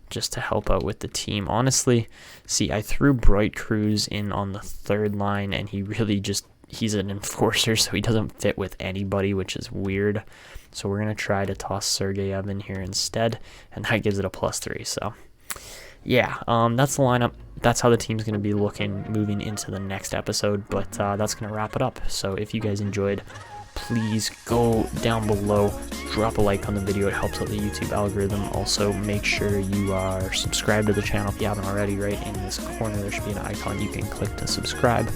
just to help out with the team. Honestly, see, I threw Bright Cruz in on the third line, and he really he's an enforcer, so he doesn't fit with anybody, which is weird. So we're going to try to toss Sergeyev in here instead, and that gives it a +3. So, yeah, that's the lineup. That's how the team's going to be looking moving into the next episode, but that's going to wrap it up. So if you guys enjoyed, please go down below, drop a like on the video. It helps out the YouTube algorithm. Also, make sure you are subscribed to the channel if you haven't already. Right in this corner, there should be an icon you can click to subscribe.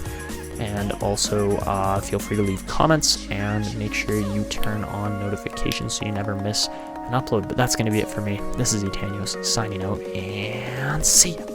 And also, feel free to leave comments, and make sure you turn on notifications so you never miss an upload. But that's going to be it for me. This is Etanyos signing out, and see ya.